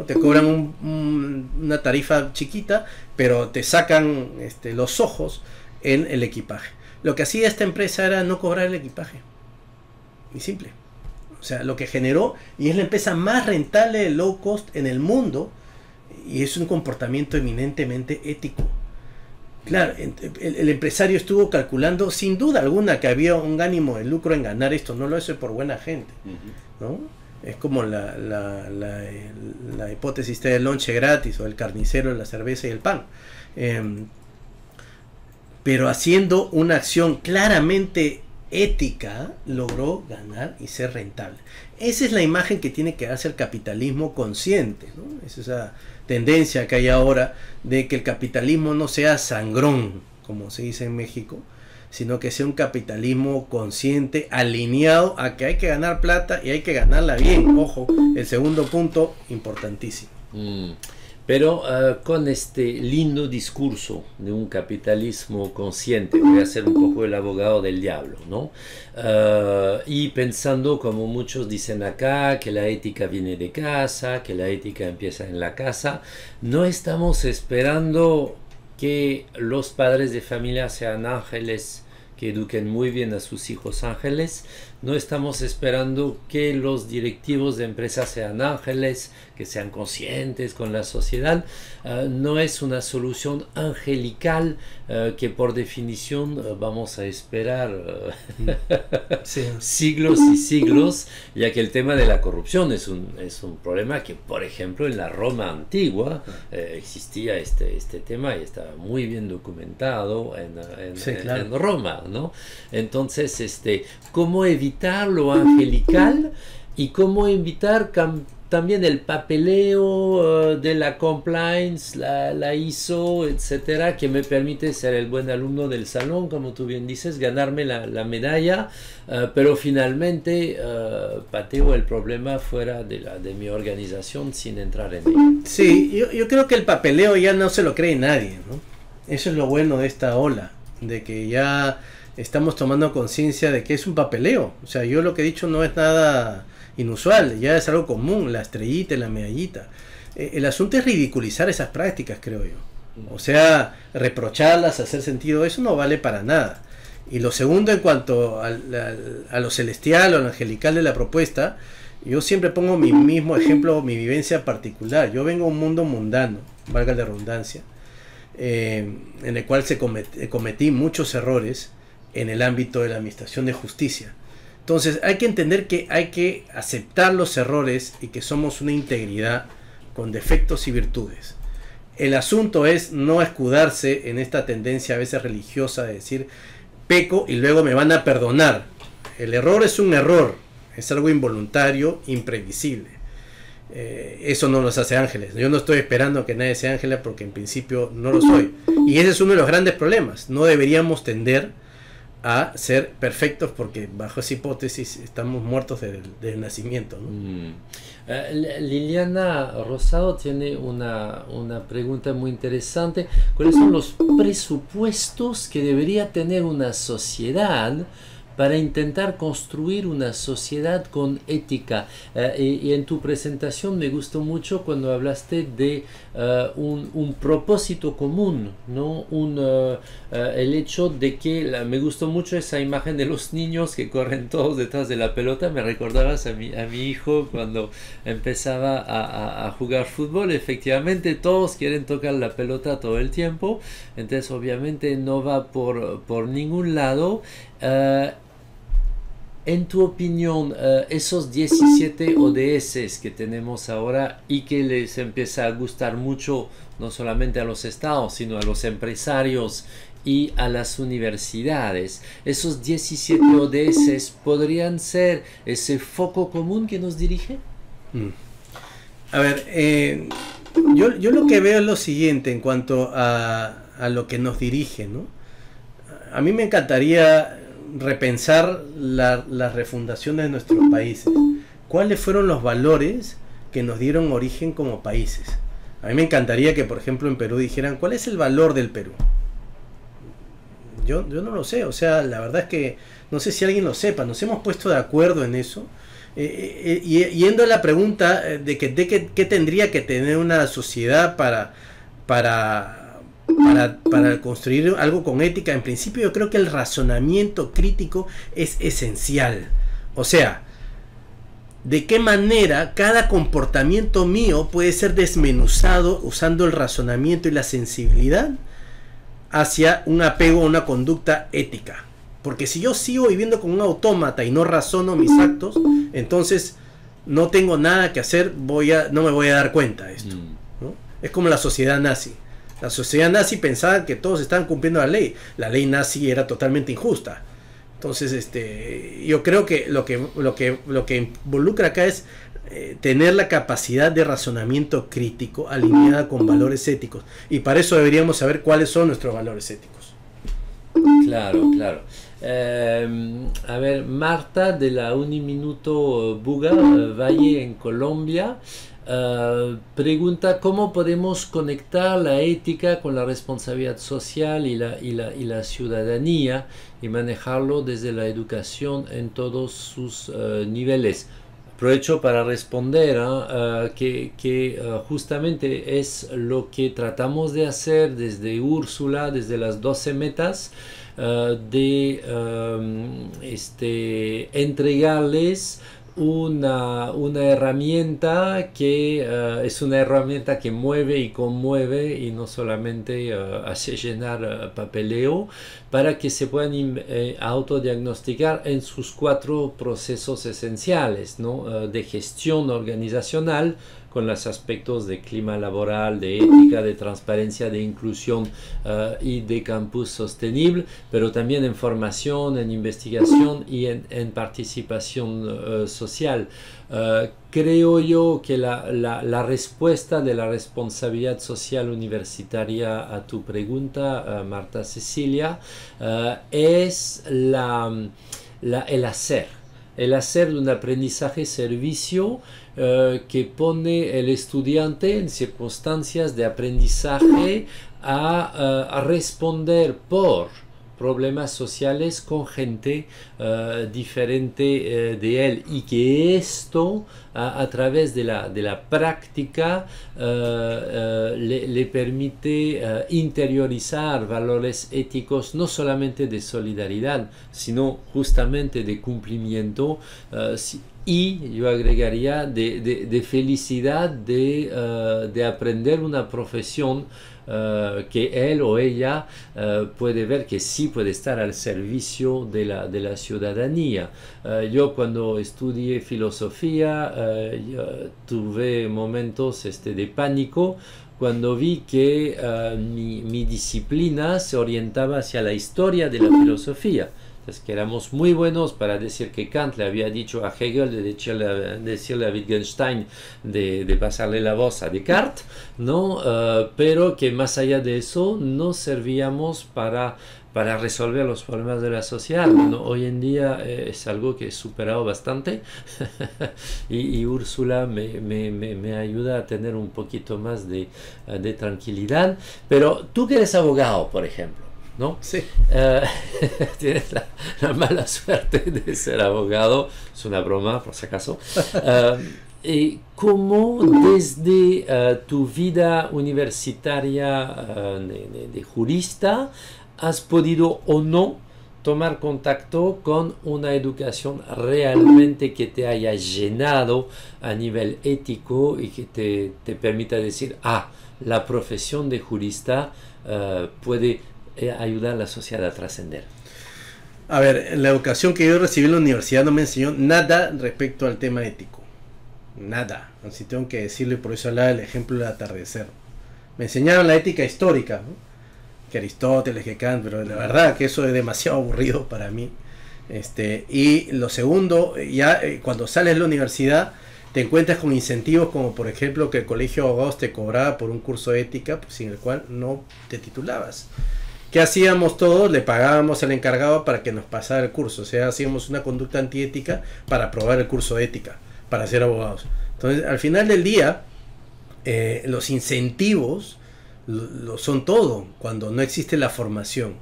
A: Te cobran una tarifa chiquita, pero te sacan los ojos en el equipaje. Lo que hacía esta empresa era no cobrar el equipaje. Y simple. O sea, lo que generó, y es la empresa más rentable de low cost en el mundo, y es un comportamiento eminentemente ético. Claro, el empresario estuvo calculando sin duda alguna que había un ánimo de lucro en ganar esto, no lo hace por buena gente, ¿no? Es como la hipótesis del lonche gratis o el carnicero, la cerveza y el pan. Pero haciendo una acción claramente ética, logró ganar y ser rentable. Esa es la imagen que tiene que darse el capitalismo consciente, ¿no? Es esa tendencia que hay ahora de que el capitalismo no sea sangrón, como se dice en México, sino que sea un capitalismo consciente, alineado a que hay que ganar plata y hay que ganarla bien. Ojo, el segundo punto, importantísimo.
B: Pero con este lindo discurso de un capitalismo consciente, voy a ser un poco el abogado del diablo, ¿no? Y pensando, como muchos dicen acá, que la ética viene de casa, que la ética empieza en la casa, no estamos esperando que los padres de familia sean ángeles, que eduquen muy bien a sus hijos ángeles. No estamos esperando que los directivos de empresas sean ángeles, que sean conscientes con la sociedad. No es una solución angelical que por definición vamos a esperar siglos y siglos, ya que el tema de la corrupción es un problema que, por ejemplo, en la Roma antigua existía este tema y estaba muy bien documentado en Roma, ¿no? Entonces, ¿cómo evitar lo angelical y cómo evitar también el papeleo de la compliance, la ISO, etcétera, que me permite ser el buen alumno del salón, como tú bien dices, ganarme la medalla, pero finalmente pateo el problema fuera de mi organización sin entrar en ello?
A: Sí, yo creo que el papeleo ya no se lo cree nadie, ¿no? Eso es lo bueno de esta ola, de que ya estamos tomando conciencia de que es un papeleo. O sea, yo lo que he dicho no es nada inusual, ya es algo común, la estrellita y la medallita. El asunto es ridiculizar esas prácticas, creo yo. O sea, reprocharlas, hacer sentido, eso no vale para nada. Y lo segundo, en cuanto a lo celestial o lo angelical de la propuesta, yo siempre pongo mi mismo ejemplo, mi vivencia particular. Yo vengo a un mundo mundano, valga la redundancia, en el cual cometí muchos errores en el ámbito de la administración de justicia. Entonces hay que entender que hay que aceptar los errores y que somos una integridad con defectos y virtudes. El asunto es no escudarse en esta tendencia a veces religiosa de decir peco y luego me van a perdonar. El error es un error, es algo involuntario, imprevisible. Eso no nos hace ángeles. Yo no estoy esperando que nadie sea ángel porque en principio no lo soy. Y ese es uno de los grandes problemas. No deberíamos tender a ser perfectos, porque bajo esa hipótesis estamos muertos del nacimiento, ¿no?
B: Liliana Rosado tiene una pregunta muy interesante. ¿Cuáles son los presupuestos que debería tener una sociedad para intentar construir una sociedad con ética? Y en tu presentación me gustó mucho cuando hablaste de un propósito común, ¿no? El hecho de que me gustó mucho esa imagen de los niños que corren todos detrás de la pelota. Me recordabas a mi hijo cuando empezaba a jugar fútbol. Efectivamente, todos quieren tocar la pelota todo el tiempo, entonces obviamente no va por ningún lado. En tu opinión, esos 17 ODS que tenemos ahora y que les empieza a gustar mucho, no solamente a los estados, sino a los empresarios y a las universidades, esos 17 ODS podrían ser ese foco común que nos dirige?
A: A ver, yo lo que veo es lo siguiente en cuanto a lo que nos dirige, ¿no? A mí me encantaría repensar la refundación de nuestros países. ¿Cuáles fueron los valores que nos dieron origen como países? A mí me encantaría que, por ejemplo, en Perú dijeran, ¿cuál es el valor del Perú? Yo no lo sé, o sea, la verdad es que no sé si alguien lo sepa. Nos hemos puesto de acuerdo en eso. Yendo a la pregunta de qué tendría que tener una sociedad para construir algo con ética, en principio yo creo que el razonamiento crítico es esencial. O sea, de qué manera cada comportamiento mío puede ser desmenuzado usando el razonamiento y la sensibilidad hacia un apego a una conducta ética. Porque si yo sigo viviendo como un autómata y no razono mis actos, entonces no tengo nada que hacer, no me voy a dar cuenta de esto, ¿no? Es como la sociedad nazi. La sociedad nazi pensaba que todos estaban cumpliendo la ley. La ley nazi era totalmente injusta. Entonces, yo creo que lo que involucra acá es tener la capacidad de razonamiento crítico alineada con valores éticos. Y para eso deberíamos saber cuáles son nuestros valores éticos.
B: Claro, claro. A ver, Marta de la Uniminuto Buga, Valle en Colombia, pregunta cómo podemos conectar la ética con la responsabilidad social y la ciudadanía y manejarlo desde la educación en todos sus niveles. Aprovecho para responder que justamente es lo que tratamos de hacer desde Úrsula, desde las 12 metas, de entregarles una herramienta que es una herramienta que mueve y conmueve y no solamente hace llenar papeleo, para que se puedan autodiagnosticar en sus 4 procesos esenciales, ¿no? De gestión organizacional, con los aspectos de clima laboral, de ética, de transparencia, de inclusión y de campus sostenible, pero también en formación, en investigación y en participación social. Creo yo que la respuesta de la responsabilidad social universitaria a tu pregunta, Marta Cecilia, es el hacer. El hacer de un aprendizaje-servicio que pone el estudiante en circunstancias de aprendizaje a responder por problemas sociales con gente diferente de él, y que esto a través de la práctica le permite interiorizar valores éticos, no solamente de solidaridad, sino justamente de cumplimiento, y yo agregaría de felicidad de aprender una profesión que él o ella puede ver que sí puede estar al servicio de la ciudadanía. Yo cuando estudié filosofía tuve momentos de pánico cuando vi que mi disciplina se orientaba hacia la historia de la filosofía. Entonces, que éramos muy buenos para decir que Kant le había dicho a Hegel de decirle a Wittgenstein de pasarle la voz a Descartes, ¿no? Pero que más allá de eso no servíamos para para resolver los problemas de la sociedad, ¿no? Hoy en día es algo que he superado bastante y Úrsula me ayuda a tener un poquito más de tranquilidad. Pero tú que eres abogado, por ejemplo, ¿no?
A: Sí.
B: Tienes la mala suerte de ser abogado, es una broma por si acaso. ¿Cómo desde tu vida universitaria de jurista has podido o no tomar contacto con una educación realmente que te haya llenado a nivel ético y que te permita decir, la profesión de jurista puede ayudar a la sociedad a trascender?
A: A ver, la educación que yo recibí en la universidad no me enseñó nada respecto al tema ético. Nada. Así tengo que decirlo, y por eso hablaba del ejemplo del atardecer. Me enseñaron la ética histórica, ¿no? Que Aristóteles, que Kant, pero la verdad que eso es demasiado aburrido para mí. Y lo segundo, ya cuando sales de la universidad te encuentras con incentivos como por ejemplo que el colegio de abogados te cobraba por un curso de ética, pues, sin el cual no te titulabas. ¿Qué hacíamos todos? Le pagábamos al encargado para que nos pasara el curso. O sea, hacíamos una conducta antiética para aprobar el curso de ética, para ser abogados. Entonces, al final del día, los incentivos lo son todo cuando no existe la formación.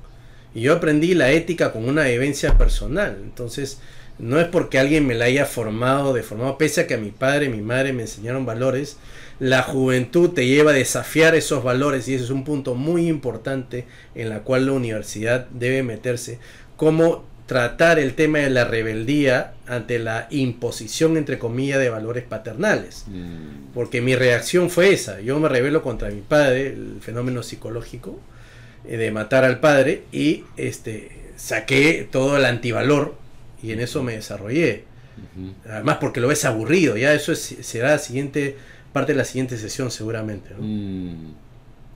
A: Y yo aprendí la ética con una vivencia personal. Entonces, no es porque alguien me la haya formado, pese a que a mi padre y mi madre me enseñaron valores. La juventud te lleva a desafiar esos valores, y ese es un punto muy importante en la cual la universidad debe meterse. Cómo tratar el tema de la rebeldía ante la imposición, entre comillas, de valores paternales. Porque mi reacción fue esa. Yo me rebelo contra mi padre, el fenómeno psicológico de matar al padre, y saqué todo el antivalor, y en eso me desarrollé. Además porque lo ves aburrido, ya eso será parte de la siguiente sesión seguramente, ¿no?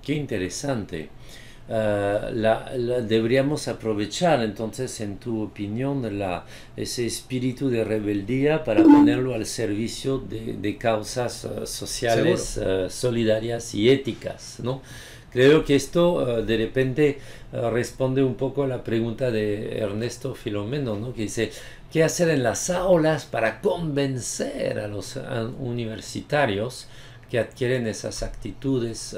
B: Qué interesante. Deberíamos aprovechar entonces, en tu opinión, ese espíritu de rebeldía para ponerlo al servicio de causas sociales, solidarias y éticas, ¿no? Creo que esto de repente responde un poco a la pregunta de Ernesto Filomeno, ¿no? Que dice, ¿qué hacer en las aulas para convencer a los universitarios que adquieren esas actitudes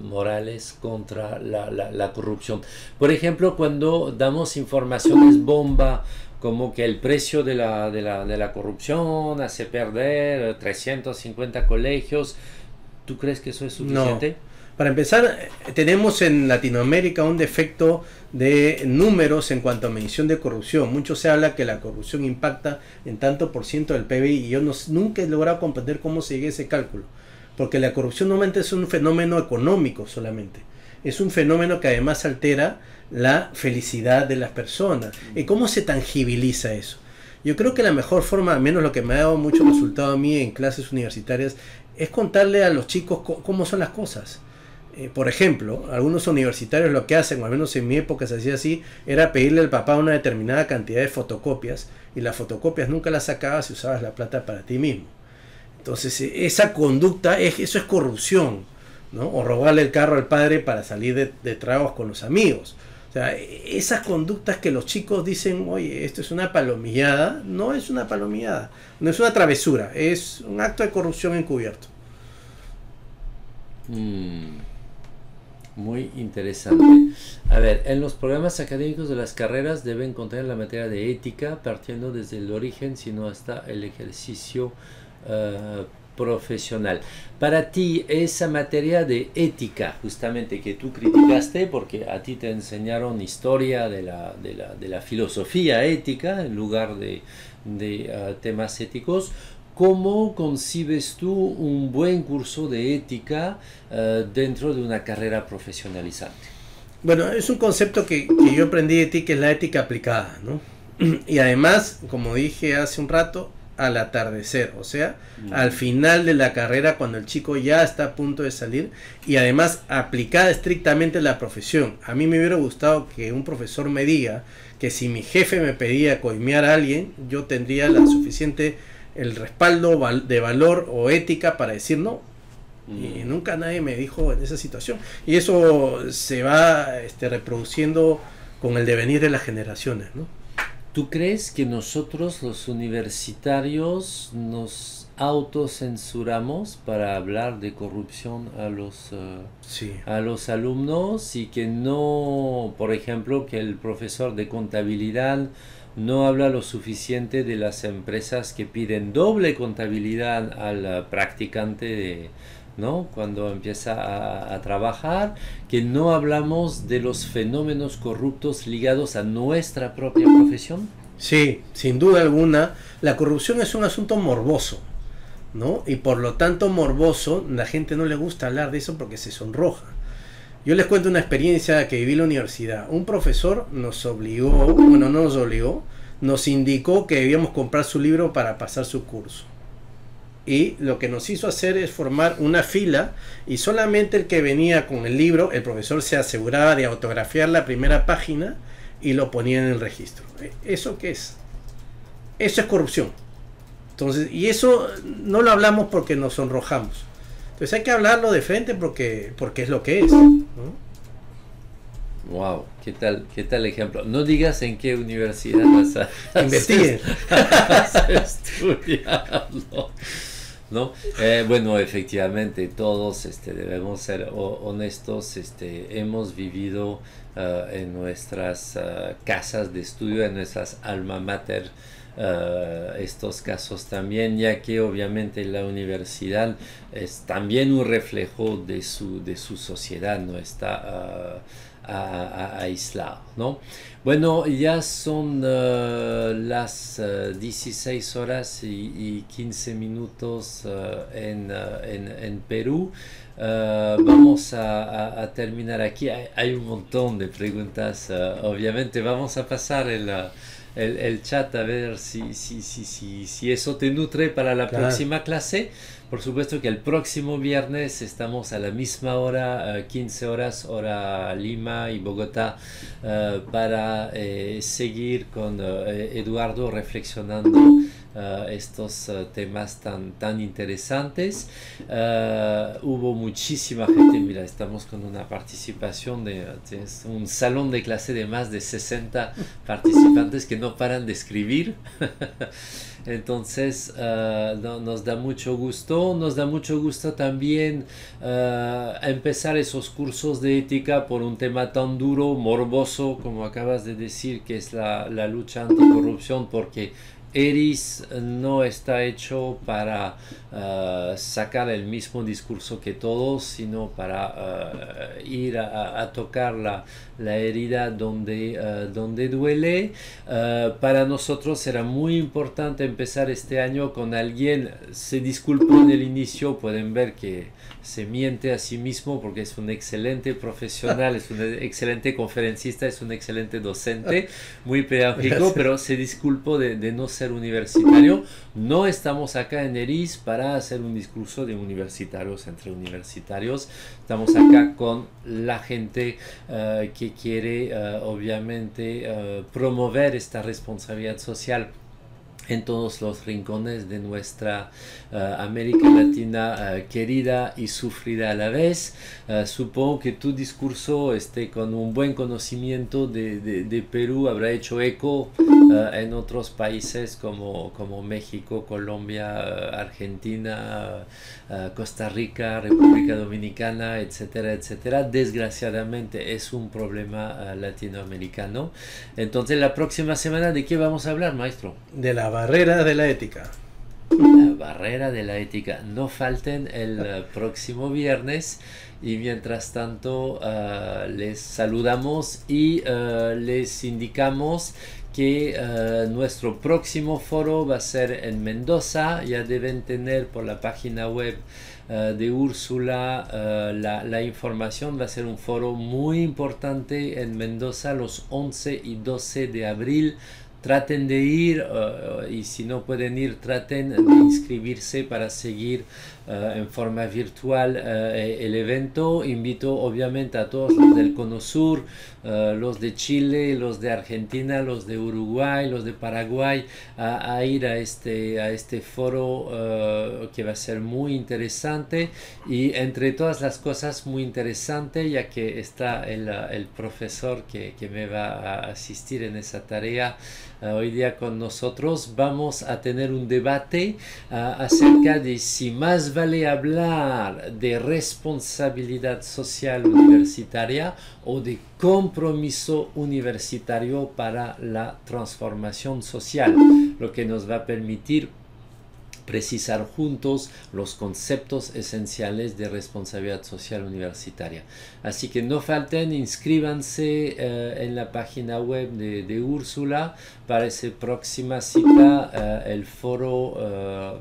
B: morales contra la corrupción? Por ejemplo, cuando damos informaciones bomba, como que el precio de la corrupción hace perder 350 colegios, ¿tú crees que eso es suficiente?
A: No. Para empezar, tenemos en Latinoamérica un defecto de números en cuanto a medición de corrupción. Mucho se habla que la corrupción impacta en tanto por ciento del PBI, y yo nunca he logrado comprender cómo se llega a ese cálculo. Porque la corrupción normalmente es un fenómeno económico solamente. Es un fenómeno que además altera la felicidad de las personas. ¿Y cómo se tangibiliza eso? Yo creo que la mejor forma, al menos lo que me ha dado mucho resultado a mí en clases universitarias, es contarle a los chicos cómo son las cosas. Por ejemplo, algunos universitarios lo que hacen, o al menos en mi época se hacía así, era pedirle al papá una determinada cantidad de fotocopias, y las fotocopias nunca las sacabas y usabas la plata para ti mismo. Entonces, esa conducta, eso es corrupción, ¿no? O robarle el carro al padre para salir de tragos con los amigos. O sea, esas conductas que los chicos dicen, oye, esto es una palomillada, no es una palomillada, no es una travesura, es un acto de corrupción encubierto.
B: Muy interesante. A ver, en los programas académicos de las carreras deben contener la materia de ética, partiendo desde el origen, sino hasta el ejercicio profesional. Para ti, esa materia de ética, justamente, que tú criticaste, porque a ti te enseñaron historia de la filosofía ética en lugar de temas éticos, ¿cómo concibes tú un buen curso de ética dentro de una carrera profesionalizante?
A: Bueno, es un concepto que yo aprendí de ti, que es la ética aplicada, ¿no? Y además, como dije hace un rato, al atardecer, o sea, al final de la carrera, cuando el chico ya está a punto de salir, y además aplicada estrictamente a la profesión. A mí me hubiera gustado que un profesor me diga que si mi jefe me pedía coimear a alguien, yo tendría el respaldo de valor o ética para decir no. Y nunca nadie me dijo en esa situación, y eso se va reproduciendo con el devenir de las generaciones, ¿no?
B: ¿Tú crees que nosotros los universitarios nos autocensuramos para hablar de corrupción
A: Sí.
B: a los alumnos y que no, por ejemplo, que el profesor de contabilidad no habla lo suficiente de las empresas que piden doble contabilidad al practicante ¿no? Cuando empieza a trabajar, que no hablamos de los fenómenos corruptos ligados a nuestra propia profesión?
A: Sí, sin duda alguna, la corrupción es un asunto morboso, ¿no? Y por lo tanto morboso, la gente no le gusta hablar de eso porque se sonroja. Yo les cuento una experiencia que viví en la universidad. Un profesor nos obligó, bueno, no nos obligó, nos indicó que debíamos comprar su libro para pasar su curso. Y lo que nos hizo hacer es formar una fila y solamente el que venía con el libro, el profesor se aseguraba de autografiar la primera página y lo ponía en el registro. ¿Eso qué es? Eso es corrupción. Entonces, y eso no lo hablamos porque nos sonrojamos. Entonces hay que hablarlo de frente porque es lo que es, ¿no?
B: Wow, qué tal ejemplo. No digas en qué universidad vas a
A: Investiguen.
B: estudiarlo, ¿no? Bueno, efectivamente, todos debemos ser honestos. Hemos vivido en nuestras casas de estudio, en nuestras alma mater, estos casos también, ya que obviamente la universidad es también un reflejo de su sociedad, no está aislado, ¿no? Bueno, ya son las 16 horas y 15 minutos en Perú. Vamos a terminar aquí. Hay un montón de preguntas. Obviamente vamos a pasar el chat a ver si eso te nutre para la próxima clase. Por supuesto que el próximo viernes estamos a la misma hora, 15 horas, hora Lima y Bogotá, para seguir con Eduardo reflexionando estos temas tan interesantes. Hubo muchísima gente, mira, estamos con una participación de un salón de clase de más de 60 participantes que no paran de escribir. Entonces nos da mucho gusto también empezar esos cursos de ética por un tema tan duro, morboso, como acabas de decir, que es la lucha anticorrupción, porque ERIS no está hecho para sacar el mismo discurso que todos, sino para ir a tocar la herida donde duele. Para nosotros era muy importante empezar este año con alguien. Se disculpó en el inicio, pueden ver que se miente a sí mismo porque es un excelente profesional, es un excelente conferencista, es un excelente docente, muy pedagógico, pero se disculpó de no ser universitario. No estamos acá en ERIS para hacer un discurso de universitarios entre universitarios. Estamos acá con la gente que quiere obviamente promover esta responsabilidad social en todos los rincones de nuestra América Latina querida y sufrida a la vez. Supongo que tu discurso, con un buen conocimiento de Perú, habrá hecho eco en otros países como México, Colombia, Argentina, Costa Rica, República Dominicana, etcétera, etcétera. Desgraciadamente es un problema latinoamericano. Entonces, la próxima semana, ¿de qué vamos a hablar, maestro?
A: De la barrera de la ética.
B: La barrera de la ética. No falten el próximo viernes. Y mientras tanto, les saludamos y les indicamos que nuestro próximo foro va a ser en Mendoza. Ya deben tener por la página web de Úrsula la información. Va a ser un foro muy importante en Mendoza los 11 y 12 de abril traten de ir y si no pueden ir, traten de inscribirse para seguir en forma virtual el evento. Invito obviamente a todos los del Cono Sur, los de Chile, los de Argentina, los de Uruguay, los de Paraguay, a ir a este foro que va a ser muy interesante, y entre todas las cosas muy interesante, ya que está el profesor que me va a asistir en esa tarea hoy día con nosotros. Vamos a tener un debate acerca de si más vale hablar de responsabilidad social universitaria o de compromiso universitario para la transformación social, lo que nos va a permitir precisar juntos los conceptos esenciales de responsabilidad social universitaria. Así que no falten, inscríbanse en la página web de Úrsula para esa próxima cita, el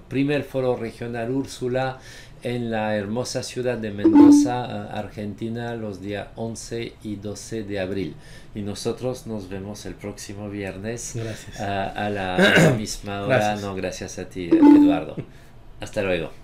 B: primer foro regional Úrsula en la hermosa ciudad de Mendoza, Argentina, los días 11 y 12 de abril. Y nosotros nos vemos el próximo viernes a la misma hora.
A: Gracias.
B: No, gracias a ti, Eduardo. Hasta luego.